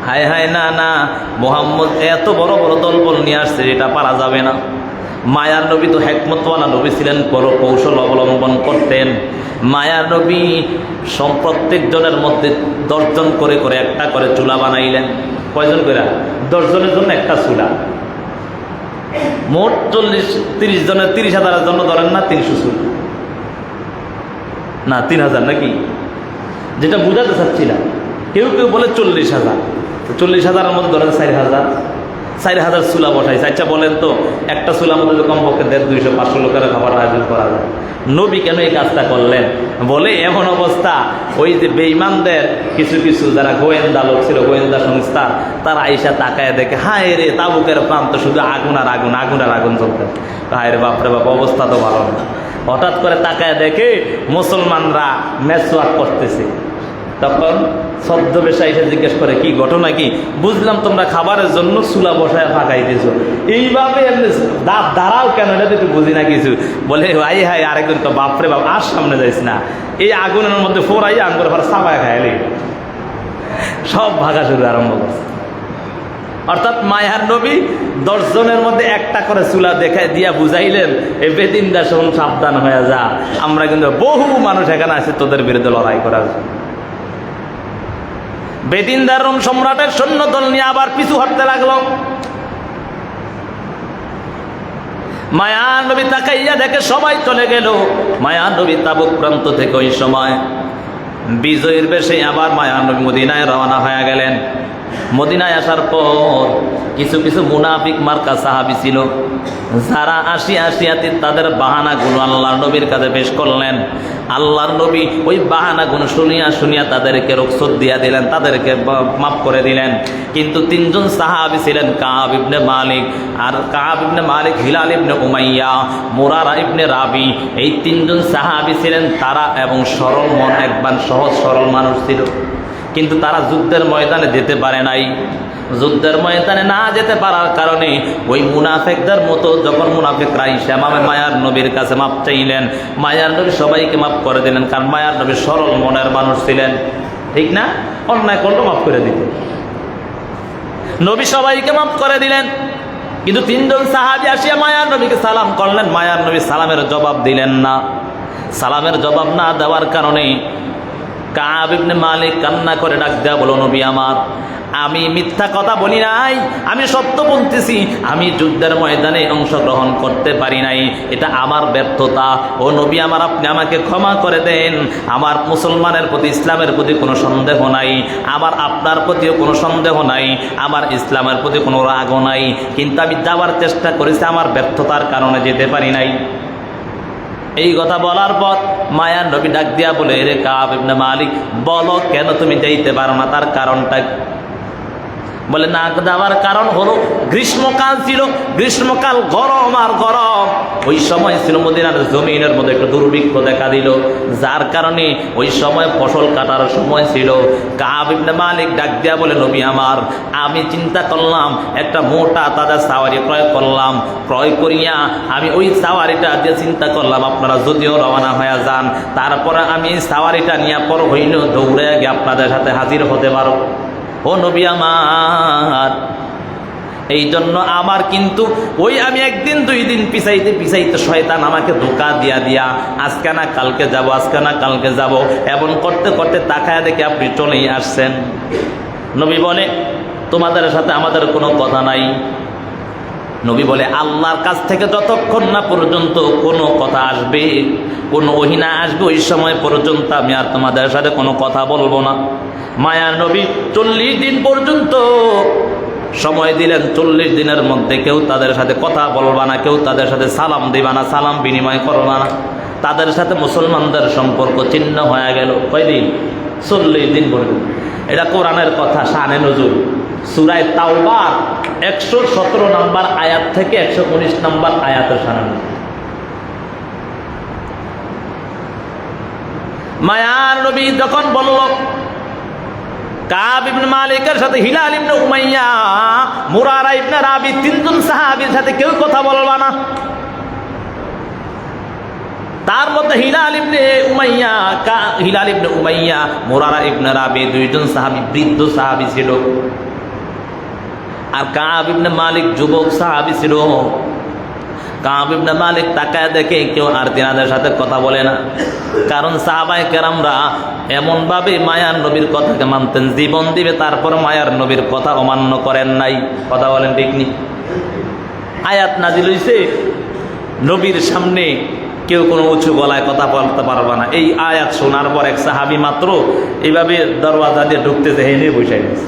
হায় হায়, না না, মোহাম্মদ এত বড় বড় দলবল নিয়ে আসছে, এটা পারা যাবে না। মায়ার নবী তো হেকমতওয়ালা নবী ছিলেন, বড় কৌশল অবলম্বন করতেন। মায়ার নবী প্রত্যেক জনের মধ্যে 10 জন করে করে একটা করে চুলা বানাইলেন। কয়জন করে? 10 জনের জন্য একটা চুলা। মোট 30 জনের, 30,000 জন্য ধরেন না 300 চুলা, না 3,000 নাকি, যেটা বুঝাতে চাচ্ছিলাম। কেউ কেউ বলে 40,000, 40,000-এর মধ্যে ধরেন 4,000 চুলা বসাইছে। আচ্ছা বলেন তো, একটা চুলার মধ্যে কমপক্ষে 150-200-500 লোকের খাবার আয়োজন করা যায়। নবী কেন এই কাজটা করলেন? বলে এমন অবস্থা, ওই যে বেঈমানদের কিছু কিছু যারা গোয়েন্দা লোক ছিল, গোয়েন্দা সংস্থা, তারা আইসা তাকায় দেখে, হায় রে তাবুকের প্রান্ত শুধু আগুন আর আগুন, আগুন আর আগুন চলতে। হায় রে বাপরে বাপ, অবস্থা তো ভালো না। হঠাৎ করে তাকায় দেখে মুসলমানরা মেসওয়াক করতেছে। তখন ছদ্মবেশে এসে জিজ্ঞেস করে, কি ঘটনা কি? বুঝলাম তোমরা খাবারের জন্য চুলা বসায় ফাঁকাই দিয়েছো, এইভাবে দাঁড়াও কেন? এটা তো বুঝি না কিছু। বলে ভাই হাই, আরেকজন তো বাপরে বাপ, আর সামনে যাইস না, এই আগুনের মধ্যে ফোরাই আঙ্গুর ঘর সাবায় খাইলে সব ভাগা শুরু আরম্ভ করছে। অর্থাৎ মায়ার নবী 10 জনের মধ্যে একটা করে চুলা দেখায় দিয়া বুঝাইলেন, এ বেদিনরা শোন, সাবধান হয়ে যা, আমরা কিন্তু বহু মানুষ এখানে আছে তোদের বিরুদ্ধে লড়াই করার। বেদিনদার রোম সম্রাটের সৈন্য দল নিয়ে আবার পিছু হটতে লাগলো। মায়ার নবী তাকাইয়া দেখে সবাই চলে গেল। মায়ার নবী তাবুক প্রান্ত থেকে ওই সময় বিজয়ের বেশে আবার মায়ার নবী মদিনায় রওনা হয়ে গেলেন। মদিনায় আসার পর কিছু কিছু মুনাফিক মার্কা সাহাবী ছিল, যারা আসিয়াতে তাদের বাহানাগুলো আল্লাহর নবীর কাছে পেশ করলেন। আল্লাহর নবী ওই বাহানাগুলো শুনিয়া তাদেরকে রুখসত দিয়া দিলেন, তাদেরকে মাফ করে দিলেন। কিন্তু 3 জন সাহাবী ছিলেন, কাব ইবনে মালিক, আর কাব ইবনে মালিক, হিলাল ইবনে উমাইয়া, মুরারা ইবনে রাবি, এই 3 জন সাহাবী ছিলেন তারা, এবং সরল মন, একবার সহজ সরল মানুষ ছিল। কিন্তু তারা যুদ্ধের ময়দানে যেতে পারে নাই। যুদ্ধের ময়দানে না যেতে পারার কারণে ওই মুনাফিকদের মতো যখন মুনাফিকরা ইসা মায়ার নবীর কাছে মাপ চাইলেন, মায়ার নবী সবাইকে মাফ করে দিলেন, কারণ মায়ার নবী সরল মনের মানুষ ছিলেন, ঠিক না? অন্যায় করলে মাফ করে দিতেন। নবী সবাইকে মাফ করে দিলেন, কিন্তু তিনজন সাহাবী আসিয়া মায়ার নবীকে সালাম করলেন, মায়ার নবী সালামের জবাব দিলেন না। সালামের জবাব না দেওয়ার কারণে কাব ইবনে মালিক কান্না করে ডাক দেয়া, বলো নবী আমার, আমি মিথ্যা কথা বলি নাই, আমি সত্য বলতেছি, আমি যুদ্ধের ময়দানে অংশগ্রহণ করতে পারি নাই, এটা আমার ব্যর্থতা। ও নবী আমার, আপনি আমাকে ক্ষমা করে দেন। আমার মুসলমানের প্রতি, ইসলামের প্রতি কোনো সন্দেহ নাই, আমার আপনার প্রতিও কোনো সন্দেহ নাই, আমার ইসলামের প্রতি কোনো রাগও নাই, কিন্তু আমি যাওয়ার চেষ্টা করেছি, আমার ব্যর্থতার কারণে যেতে পারি নাই। এই কথা বলার পর মায়ার নবী ডাক দিয়া বলে, রে কাব ইবনে মালিক, বলো কেন তুমি যাইতে পারো না, তার কারণটা? বলে না যাওয়ার কারণ হলো গ্রীষ্মকাল ছিল, গ্রীষ্মকাল গরম আর গরম, ওই সময় ছিল মদিনার জমিনের মধ্যে একটু দুর্ভিক্ষ দেখা দিল, যার কারণে ওই সময় ফসল কাটার সময় ছিল। কাব ইবনে মালিক ডাক দিয়া বলে, নবী আমার, আমি চিন্তা করলাম একটা মোটা তাজা সাওয়ারি ক্রয় করলাম, ক্রয় করিয়া আমি ওই সাওয়ারিটা দিয়ে চিন্তা করলাম আপনারা যদিও রওনা হয়ে যান, তারপরে আমি সাওয়ারিটা নিয়ে পর হইল দৌড়ে গিয়ে আপনাদের সাথে হাজির হতে পারো। ও নবী আমার, এই জন্য আমার কিন্তু ওই আমি একদিন দুই দিন পিছাইতে পিছাইতে শয়তান আমাকে ধোঁকা দিয়া আজকে না কালকে যাব, আজকে না কালকে যাব, এমন করতে করতে তাকায় দেখে আপনি চলেই আসছেন। নবী বলে, তোমাদের সাথে আমাদের কোনো কথা নাই। নবী বলে, আল্লাহর কাছ থেকে যতক্ষণ না পর্যন্ত কোনো কথা আসবে, কোনো ওহী না আসবে, ওই সময় পর্যন্ত আমি আর তোমাদের সাথে কোনো কথা বলবো না। মায়ার নবী 40 দিন পর্যন্ত সময় দিলেন, 40 দিনের মধ্যে কেউ তাদের সাথে কথা বলবা না, কেউ তাদের সাথে সালাম দিবা না, সালাম বিনিময় করবা না। তাদের সাথে মুসলমানদের সম্পর্ক ছিন্ন হয়ে গেল। কয়দিন? 40 দিন পর্যন্ত। এটা কোরআনের কথা, শানে নজুল। সূরা তাওবা 117 নম্বর আয়াত থেকে 119 নম্বর আয়াতের শানে নজুল। মায়ার নবী যখন বলল কাব ইবনে মালিকের সাথে হিলাল ইবনে উমাইয়া, মুরারা ইবনে রাবি, তিনজন সাহাবীর সাথে কেউ কথা বলবা না। তার মধ্যে হিলাল ইবনে উমাইয়া, মুরারা ইবনে রাবি, দুইজন সাহাবী, বৃদ্ধ সাহাবী ছিল, আর কাব ইবনে মালিক যুবক সাহাবী ছিল। কাব ইবনে মালিক তাকায় দেখে কেউ আর তিনাদের সাথে কথা বলে না, কারণ সাহাবায়ে কেরামরা এমনভাবে মায়ার নবীর কথাকে মানতেন, জীবন দিবে, তারপর মায়ার নবীর কথা অমান্য করেন নাই। কথা বলেন ঠিক নি? আয়াত নাজিল হইছে, নবীর সামনে কেউ কোনো উঁচু গলায় কথা বলতে পারবে না। এই আয়াত শোনার পর এক সাহাবী মাত্র এইভাবে দরওয়াজা দিয়ে ঢুকতেছে, হেনে বসে গেছে।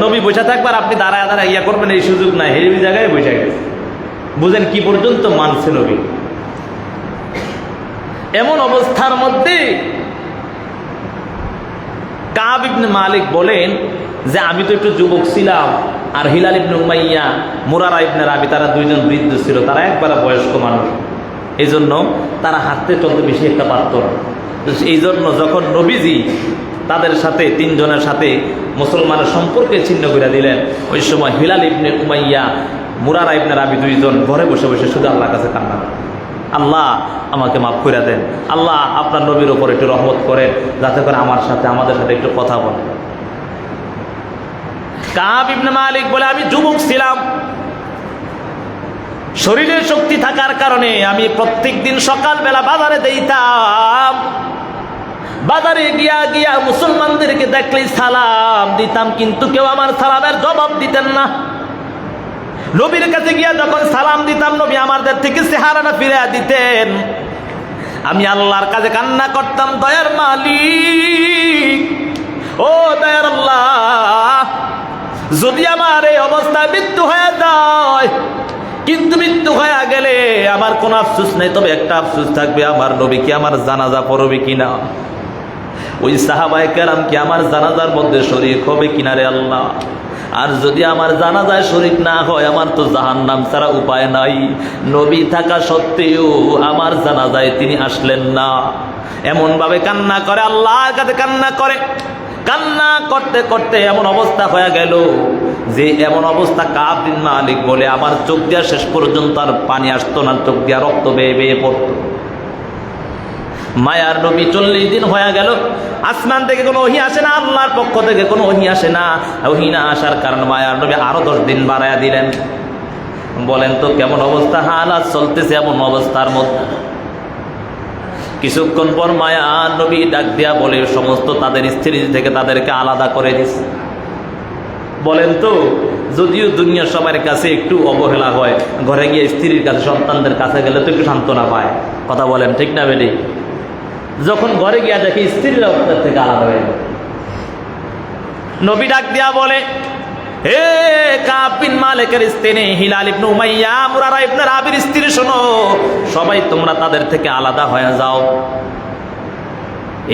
নবী বসে থাকবার আপনি দাঁড়ায় দাঁড়ায় ইয়া করবেন, এই সুযোগ নাই, এই জায়গায় বসে গেছে। বুঝেন কি পর্যন্ত মানছে নবী। এমন অবস্থার মধ্যে কাব ইবনে মালিক বলেন যে আমি তো একটু যুবক ছিলাম, আর হিলাল ইবনে উমাইয়া, মুরারা ইবনে রাবি, তারা দুইজন বৃদ্ধ ছিল, তারা একবারে বয়স্ক মানুষ, এই জন্য তারা হাঁটতে চলতে বেশি একটা পারত না। এই জন্য যখন নবীজি তাদের সাথে, তিনজনের সাথে মুসলমানের সম্পর্কে ছিন্ন করে দিলেন, ওই সময় হিলাল ইবনে উমাইয়া, মুরারা ইবনে রাবি দুইজন ঘরে বসে বসে শুধু আল্লাহর কাছে কান্না করেন, আল্লাহ আমাকে মাফ করে দেন, আল্লাহ আপনার নবীর ওপর একটু রহমত করেন, যাতে করে আমাদের সাথে একটু কথা বলেন। কাব ইবনে মালিক বলে, আমি যুবক ছিলাম, শরীরের শক্তি থাকার কারণে আমি প্রত্যেক দিন সকালবেলা বাজারে দিতাম, বাজারে গিয়া মুসলমানদেরকে দেখলে সালাম দিতাম, কিন্তু কেউ আমার সালামের জবাব দিতেন না। নবীর কাছে গিয়া যখন সালাম দিতাম, নবী আমাদের থেকে চেহারাটা ফিরে দিতেন। আমি আল্লাহর কাছে কান্না করতাম, দয়ার মালিক, ও দয়ার আল্লাহ, যদি আমার এই অবস্থায় মৃত্যু হয়ে যায়, কিন্তু মৃত্যু হয়ে গেলে আমার কোনো আফসোস নেই, তবে একটা আফসোস থাকবে, আমার নবী কি আমার জানাজা পড়বে কিনা, ওই সাহাবায়ে কেরাম কি আমার জানাজার মধ্যে শরীক হবে কিনা রে আল্লাহ। আর যদি আমার জানাজায় শরীক না হয়, আমার তো জাহান্নাম ছাড়া উপায় নাই। নবী থাকা সত্ত্বেও আমার জানাজায় তিনি আসলেন না। এমন ভাবে কান্না করে, আল্লাহর কাছে কান্না করে। কান্না করতে করতে এমন অবস্থা হয়ে গেল যে এমন অবস্থা কাব বিন মালিক বলে আমার চোখ দিয়া শেষ পর্যন্ত আর পানি আসতো না, চোখ দিয়া রক্ত বেয়ে বেয়ে পড়তো। মায়ার নবী 40 দিন হয়ে গেল, আসমান থেকে কোনো ওহী আসে না, আল্লাহর পক্ষ থেকে কোনো ওহী আসে না। ওহী না আসার কারণে মায়ার নবী আরো 10 দিন বাড়ায়া দিলেন। বলেন তো কেমন অবস্থা, হালাত চলতেছে এমন অবস্থার মধ্যে। কিছুক্ষণ পর মায়ার নবী ডাক দিয়া বলে সমস্ত তাদের স্ত্রী থেকে তাদেরকে আলাদা করে দিছে। বলেন তো, যদিও দুনিয়ার সবার কাছে একটু অবহেলা হয়, ঘরে গিয়ে স্ত্রীর কাছে সন্তানদের কাছে গেলে তো একটু সান্ত্বনা পায়। কথা বলেন ঠিক না বেটি? যখন ঘরে গিয়া দেখি স্ত্রীরা ওদের থেকে আলাদা হয়ে গেল, নবী ডাক দিয়া বলে, হে কাব বিন মালিকের স্ত্রী হিলাল ইবনে উমাইয়া, মুরারা ইবনে রাবির স্ত্রী, শোনো, সবাই তোমরা তাদের থেকে আলাদা হয়ে যাও।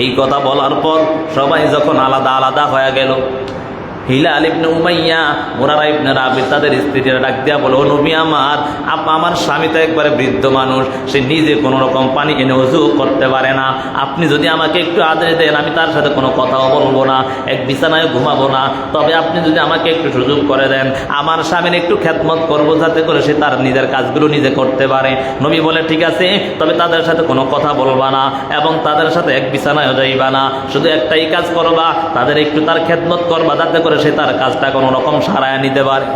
এই কথা বলার পর সবাই যখন আলাদা আলাদা হয়ে গেল, হিলাল ইবনে উমাইয়া, মুরারা ইবনে রাবি তাদের স্ত্রীরা ডাক দিয়া বলো, ও নবী আমার, আমার স্বামী তো একবারে বৃদ্ধ মানুষ, সে নিজে কোনো রকম পানি এনে ওযু করতে পারে না। আপনি যদি আমাকে একটু আদেশ দেন, আমি তার সাথে কোনো কথাও বলবো না, এক বিছানায় ঘুমাবো না, তবে আপনি যদি আমাকে একটু সুযোগ করে দেন, আমার স্বামীর একটু খেদমত করবো, যাতে করে সে তার নিজের কাজগুলো নিজে করতে পারে। নবী বলে, ঠিক আছে, তবে তাদের সাথে কোনো কথা বলবা না এবং তাদের সাথে এক বিছানায়ও যাইবা না, শুধু একটাই কাজ করবা, তাদের একটু তার খেদমত করবা, যাতে করে সে তার কাজটা কোনো রকম সারায় নিতে পারে।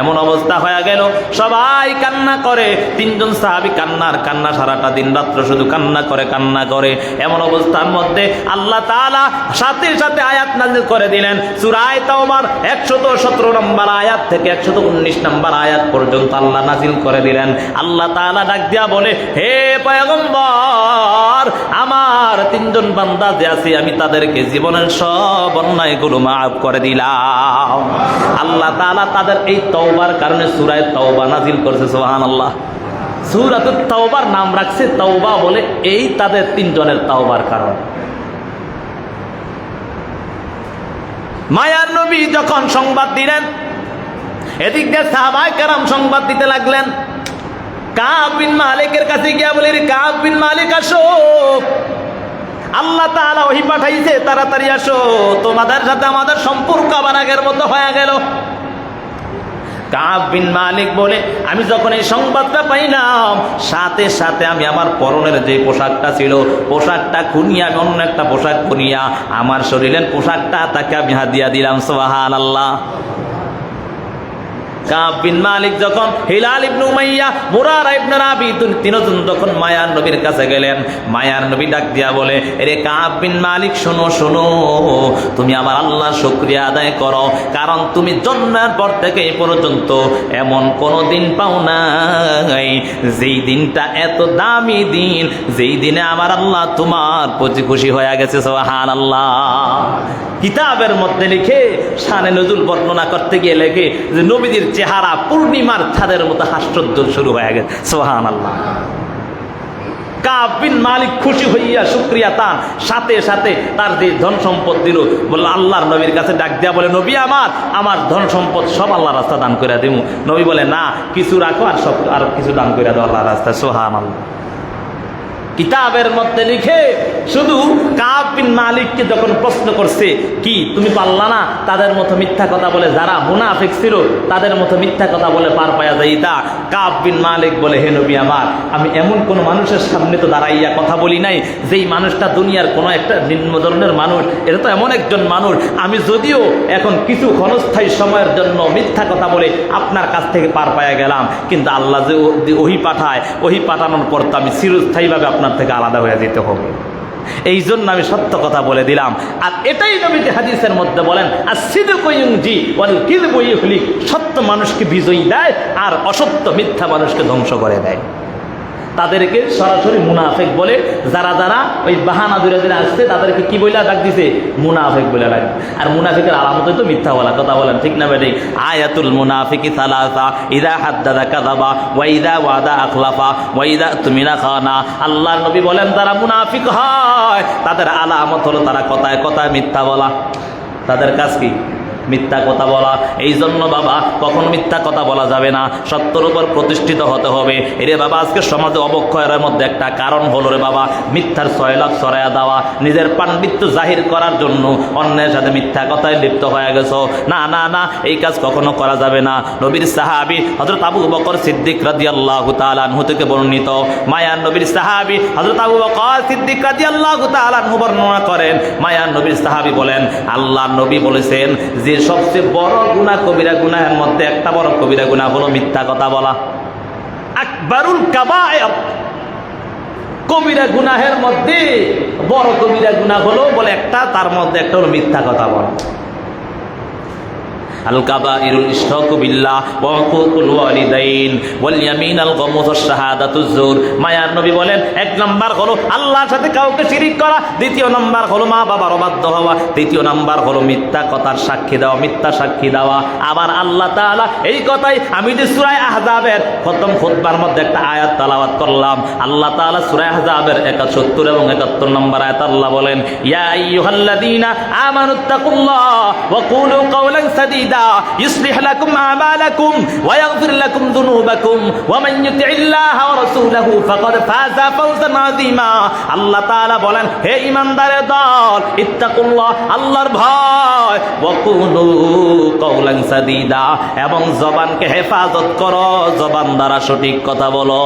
এমন অবস্থা হয়ে গেল, সবাই কান্না করে। 3 জন সাহাবী কান্না সারাটা দিন রাত্র শুধু কান্না করে। এমন অবস্থার মধ্যে আল্লাহ তাআলা সাথে সাথে আয়াত নাযিল করে দিলেন। সূরা তাওবার 117 নম্বর আয়াত থেকে 119 নম্বর আয়াত পর্যন্ত আল্লাহ নাযিল করে দিলেন। আল্লাহ তাআলা ডাক দিয়া বলে, হে পয়গম্বর, আমার 3 জন বান্দা যে আছে, আমি তাদেরকে জীবনের সব অন্যায়গুলো মাফ করে দিলাম। আল্লাহ তাআলা তাদের এই তওবার কারণে সূরা তাওবা নাযিল করেছে। সুবহানাল্লাহ। সূরাতুত তাওবার নাম রাখছে তাওবা বলে, এই তাদের 3 জনের তাওবার কারণ। মায়ার নবী যখন সংবাদ দিলেন, এদিক দিয়ে সাহাবায়ে কেরাম সংবাদ দিতে লাগলেন। কাব বিন মালিকের কাছে গিয়া বলে, কাব বিন মালিক, আসো, আল্লাহ তাআলা ওহী পাঠাইছে, তাড়াতাড়ি আসো, তোমাদের সাথে আমাদের সম্পর্ক আবার আগের মতো হয়ে গেল। কাব বিন মালিক বলে, আমি যখন এই সংবাদটা পাইলাম, সাথে সাথে আমি আমার পরনের যে পোশাকটা ছিল, পোশাকটা খুনিয়া আমি অন্য একটা পোশাক খুনিয়া আমার শরীরের পোশাকটা তাকে আমি হাদিয়া দিলাম। সুবহানাল্লাহ। কাব বিন মালিক যখন, হিলাল ইবনে উমাইয়া, মুরারা ইবনে রাবি, তিনজন যখন মায়ার নবীর কাছে গেলেন, মায়ার নবী ডাক দিয়া বলে, এরে কাব বিন মালিক, শোনো শোনো, তুমি আমার আল্লাহর শুকরিয়া আদায় করো, কারণ তুমি জন্মের পর থেকে এই পর্যন্ত এমন কোনো দিন পাও নাই যেই দিনটা এত দামি দিন, যেই দিনে আমার আল্লাহ তোমার প্রতি খুশি হয়ে গেছে। সুবহানাল্লাহ। কিতাবের মধ্যে লিখে, শানে নজুল বর্ণনা করতে গিয়ে লেখে যে নবীদের চেহারা পূর্ণিমার ছাদের মতো হাস্যোজ্জ্বল শুরু হয়ে গেছে। সুবহানাল্লাহ। কাব বিন মালিক খুশি হইয়া শুকরিয়া তার সাথে সাথে তার যে ধন সম্পদ দিল, বলল, আল্লাহর নবীর কাছে ডাক দেয়া বলে, নবী আমার ধন সম্পদ সব আল্লাহর রাস্তা দান করে দিব। নবী বলে, না, কিছু রাখো আর সব আর কিছু দান করে দাও আল্লাহর রাস্তায়। সুবহানাল্লাহ। কিতাবের মধ্যে লিখে, শুধু কাব বিন মালিককে যখন প্রশ্ন করছে, কি তুমি পারলা না তাদের মতো মিথ্যা কথা বলে, যারা মুনাফিক ছিল তাদের মতো মিথ্যা কথা বলে পার পায়া যাইতা? কাব বিন মালিক বলে, হে নবী আমার, আমি এমন কোন মানুষের সামনে তো দাঁড়াইয়া কথা বলি নাই যেই মানুষটা দুনিয়ার কোনো একটা নিম্ন ধরনের মানুষ, এটা তো এমন একজন মানুষ, আমি যদিও এখন কিছু ক্ষণস্থায়ী সময়ের জন্য মিথ্যা কথা বলে আপনার কাছ থেকে পার পায়া গেলাম, কিন্তু আল্লাহ যে ওহী পাঠায়, ওহী পাঠানোর পর তো আমি চিরস্থায়ীভাবে আপনার থেকে আলাদা হয়ে যেতে হবে। এই জন্য আমি সত্য কথা বলে দিলাম। আর এটাই নবীজি হাদিসের মধ্যে বলেন, as-sidqu yunji wal kidhbu yuhlik, সত্য মানুষকে বিজয়ী দেয় আর অসত্য মিথ্যা মানুষকে ধ্বংস করে দেয়। তাদেরকে সরাসরি মুনাফিক বলে, যারা যারা ওই বাহানা ধরে ধরে আসছে তাদেরকে কি বলে ডাক দিছে? মুনাফিক বলে ডাক। আর মুনাফিকের আলামত তো মিথ্যা বলা। কথা বলেন ঠিক না বেটি? আয়াতুল মুনাফিকি সালাসা, ইযা হাদ্দাদা কাযাবা ওয়া ইযা ওয়াদা আখলাফা ওয়া ইযা তুমিনা খানা। আল্লাহর নবী বলেন, তারা মুনাফিক হয়, তাদের আলামত হলো তারা কথায় কথায় মিথ্যা বলা। তাদের কাজ কি? মিথ্যা কথা বলা। এই জন্য বাবা কখনো মিথ্যা কথা বলা যাবে না, সত্যের উপর প্রতিষ্ঠিত হতে হবে। এরে বাবা আজকে সমাজে অবক্ষয়ের মধ্যে একটা কারণ হলো রে বাবা মিথ্যার সয়লাভ ছড়ায়া দেওয়া, নিজের পাণ্ডিত্য জাহির করার জন্য অন্যের সাথে মিথ্যা কথায় লিপ্ত হয়ে গেছো। না না না, এই কাজ কখনো করা যাবে না। নবীর সাহাবী হযরত আবু বকর সিদ্দিক রাদিয়াল্লাহু তাআলা আনহু থেকে বর্ণিত, মায়ার নবীর সাহাবী হযরত আবু বকর সিদ্দিক রাদিয়াল্লাহু তাআলা আনহু বর্ণনা করেন, মায়ার নবীর সাহাবী বলেন আল্লাহর নবী বলেছেন যে সবচেয়ে বড় গুনাহ কবিরা গুনাহের মধ্যে একটা বড় কবিরা গুনাহ হলো মিথ্যা কথা বলা। আকবারুল কাবায়ের, কবিরা গুনাহের মধ্যে বড় কবিরা গুনাহ হলো বলে একটা, তার মধ্যে একটা হলো মিথ্যা কথা বলা। আল কাবাইরুল ইশরাকু বিল্লাহ ওয়া হুকুকুল ওয়ালিদাইন ওয়াল ইয়ামিনাল গামুস ওয়াশ শাহাদাতুজ জুর। মায়ার নবী বলেন এক নাম্বার হলো আল্লাহর সাথে কাউকে শিরিক করা, দ্বিতীয় নাম্বার হলো মা বাবার অবাধ্য হওয়া, তৃতীয় নাম্বার হলো মিথ্যা কথার সাক্ষী দেওয়া, মিথ্যা সাক্ষী দেওয়া। আবার আল্লাহ তাআলা এই কথাই আমি যে সূরা আহজাবের প্রথম খুতবার মধ্যে একটা আয়াত তেলাওয়াত করলাম, আল্লাহ তাআলা সূরা আহজাবের 71 এবং 71 নম্বর আয়াত আল্লাহ বলেন ইয়া আইয়ুহাল্লাযীনা আমানুত্তাকুল্লাহ ওয়া কুলু কাওলান সাদীদা يصلح لكم أعمالكم ويغفر لكم ذنوبكم ومن يطع الله ورسوله فقد فاز فوزا عظيما। আল্লাহ তাআলা বলেন হে ঈমানদারের দল ইত্তাকুল্লাহ, আল্লাহর ভয়, ওয়া কুলু কাওলান সাদীদা, এবং জবানকে হেফাজত করো, জবান দ্বারা সঠিক কথা বলো।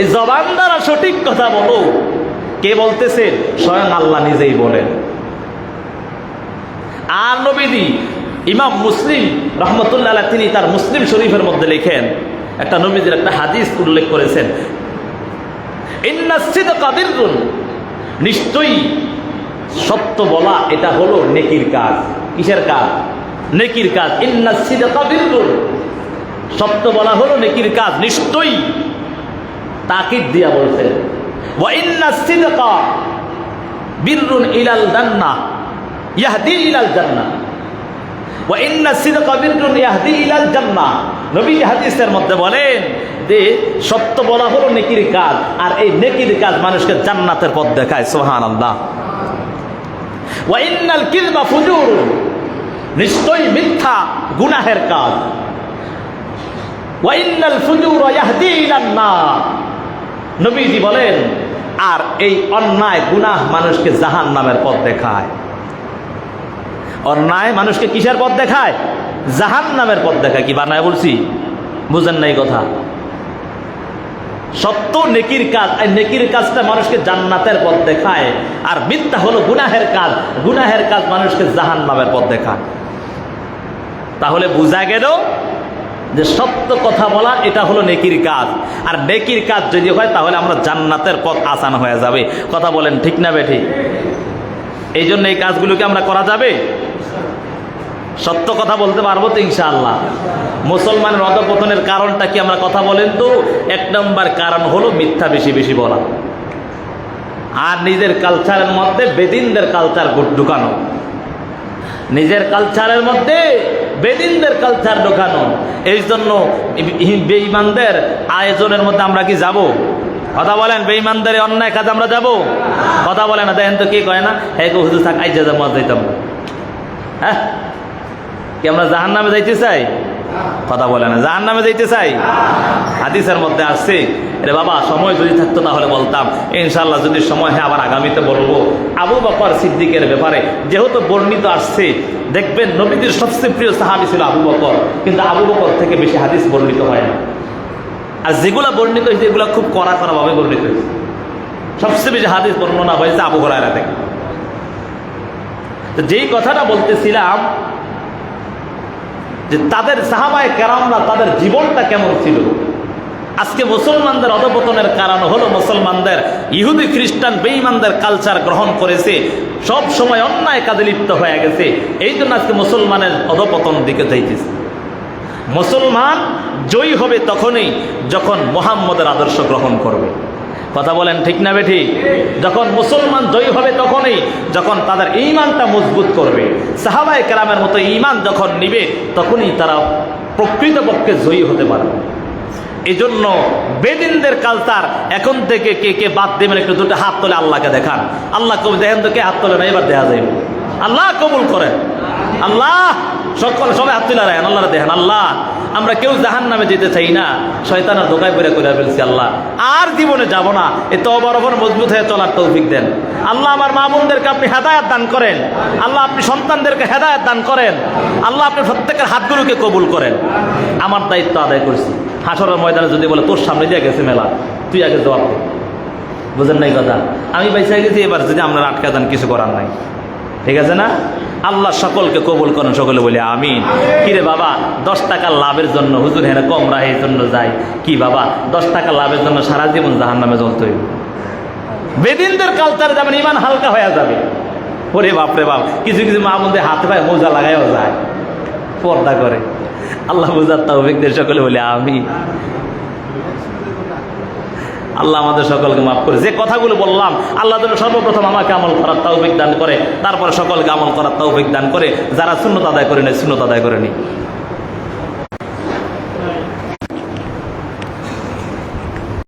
এই জবান দ্বারা সঠিক কথা বলো কে বলতেছেন? স্বয়ং আল্লাহ নিজেই বলেন। আর নবীজি ইমাম মুসলিম রহমতুল্লাহ আলাইহি তিনি তার মুসলিম শরীফের মধ্যে লেখেন, একটা নবীজির একটা হাদিস উল্লেখ করেছেন, ইন্নাস সিদকা বিররুন, নিশ্চয়ই সত্য বলা এটা হলো নেকির কাজ। কিসের কাজ? নেকির কাজ। ইন্নাস সিদকা বিররুন, সত্য বলা হলো নেকির কাজ। নিশ্চয়ই তাকিদ দিয়া বলছেন ওয়া ইন্নাস সিদকা বিররুন ইলাল জান্নাহ ইয়াহদি ইলাল জান্নাহ ওয়া ইন্নাস সিদকা বিররুন ইয়াহদি ইলাল জান্নাহ। নবী হাদিসের মধ্যে বলেন যে সত্য বলা হলো নেকির কাজ, আর এই নেকির কাজ মানুষকে জান্নাতের পথ দেখায়। সুবহানাল্লাহ। ওয়া ইন্নাল কিযবা ফুজুর, নিশ্চয়ই মিথ্যা গুনাহের কাজ। ওয়া ইন্নাল ফুজুরা ইয়াহদি ইলান নার, নবীজি বলেন আর এই অন্যায় গুনাহ মানুষকে জাহান্নামের পথ দেখায়। অন্যায় মানুষকে কিসের পথ দেখায়? জাহান্নামের পথ দেখায়। কি বানায় বলছি? বুঝেন নাই কথা? সত্য নেকির কাজ, আর নেকির কাজটা মানুষকে জান্নাতের পথ দেখায়, আর মিথ্যা হলো গুনাহের কাজ, গুনাহের কাজ মানুষকে জাহান্নামের পথ দেখায়। তাহলে বোঝা গেল যে সত্য কথা বলা এটা হলো নেকির কাজ, আর নেকির কাজ যদি হয় তাহলে আমরা জান্নাতের পথ আসান হয়ে যাবে। কথা বলেন ঠিক না বেঠি? এই জন্য এই কাজগুলোকে আমরা করা যাবে। সত্য কথা বলতে পারবো তো ইনশাআল্লাহ। মুসলমানের অধঃপতনের কারণটা কি আমরা কথা বলেন তো? এক নম্বর কারণ হলো মিথ্যা বেশি বেশি বলা, আর নিজের কালচারের মধ্যে বেদিনদের কালচার ঢুকানো, নিজের কালচারের মধ্যে বেদিনদের কালচার ঢোকানো। এই জন্য বেঈমানদের আয়োজনের মধ্যে আমরা কি যাব? কথা বলেন, বেঈমানদের অন্যায় কাজ আমরা যাব? কথা বলেন না। দেখেন তো কে কয় না হে গো হুজুর থাক আইজা যা মত যাইতাম। হ্যাঁ, কি আমরা জাহান্নামে যাইতে চাই? কথা বলে না, জাহান্নামে যাইতে চাই? হাদিসের মধ্যে আসছে। রে বাবা সময় যদি থাকতো তাহলে বলতাম, ইনশাআল্লাহ যদি সময় হয় আবার আগামীতে বলবো আবু বকর সিদ্দিকের ব্যাপারে। যেহেতু বর্ণিত আসছে, দেখবেন নবীজির সবচেয়ে প্রিয় সাহাবী ছিল আবু বকর, কিন্তু আবু বকর থেকে বেশি হাদিস বর্ণিত হয় না। আর যেগুলো বর্ণিত হয়েছে এগুলো খুব কড়া কড়া ভাবে বর্ণিত হয়েছে। সবচেয়ে বেশি হাদিস বর্ণনা হয়েছে আবু হুরায়রা থেকে। তো যেই কথাটা বলতেছিলাম যে তাদের সাহাবায়ে কেরামরা তাদের জীবনটা কেমন ছিল। আজকে মুসলমানদের অধঃপতনের কারণ হলো মুসলমানদের ইহুদি খ্রিস্টান বেঈমানদের কালচার গ্রহণ করেছে, সব সময় অন্যায় কাজে লিপ্ত হয়ে গেছে। এই জন্য আজকে মুসলমানের অধঃপতন দিকে যাইতেছে। মুসলমান জয়ী হবে তখনই যখন মুহাম্মদের আদর্শ গ্রহণ করবে। কথা বলেন ঠিক না বেঠি? যখন মুসলমান জয়ী হবে তখনই যখন তাদের ঈমানটা মজবুত করবে। সাহাবায়ে কেরামের মতো ঈমান যখন নিবে তখনই তারা প্রকৃতপক্ষে জয়ী হতে পারবে। এই জন্য বেদিনদের কালচার এখন থেকে কে কে বাদ দেবেন একটু দুটো হাত তোলে আল্লাহকে দেখান। আল্লাহ কবুল, দেখেন তো কে হাত তোলে না, এবার দেখা যাবে। আল্লাহ কবুল করেন। আল্লাহ সবাই হাত তুলে রাখেন, আল্লাহ দেখেন, আল্লাহ আমরা কেউ জাহান্নামে যেতে চাই না, শয়তানের ধোকায় করে ফেলছি আল্লাহ, আর জীবনে যাব না। এ তওবার উপর মজবুত হয়ে চলার তৌফিক দেন আল্লাহ। আমার মা বোনদেরকে আপনি হেদায়েত দান করেন আল্লাহ, আপনি সন্তানদেরকে হেদায়েত দান করেন আল্লাহ, আপনি প্রত্যেকের হাতগুলোকে কবুল করেন। আমার দায়িত্ব আদায় করছি। হাসরের ময়দানে যদি বলে তোর সামনে দিয়ে গেছে মেলা, তুই আগে জবাব দে। বুঝেন নাই কথা? আমি পয়সা গেছি, এবার যদি আপনারা আটকা দেন কিছু করার নাই, ঠিক আছে না? আল্লাহ সকলকে কবুল করেন, সকলে বলি আমিন। কিরে বাবা 10 টাকা লাভের জন্য হুজুর হেন কম রাহের জন্য যায় কি বাবা? 10 টাকা লাভের জন্য সারা জীবন জাহান্নামে জ্বলতে হইবে। বেদিনদের কালচারে যাবেন, ইমান হালকা হয়ে যাবে। ওরে বাপরে বাপ, কিছু কিছু মা বোনদের হাতে পায়ে মোজা লাগাইও যায়, পর্দা করে। আল্লাহ বুঝার তৌফিকদের সকলে বলি আমিন। আল্লাহ আমাদের সকলকে মাফ করে। যে কথাগুলো বললাম আল্লাহ যেন সর্বপ্রথম আমাকে আমল করার তৌফিক দান করে, তারপরে সকলকে আমল করার তৌফিক দান করে। যারা সুন্নত আদায় করে নেয় সুন্নত আদায় করে নি।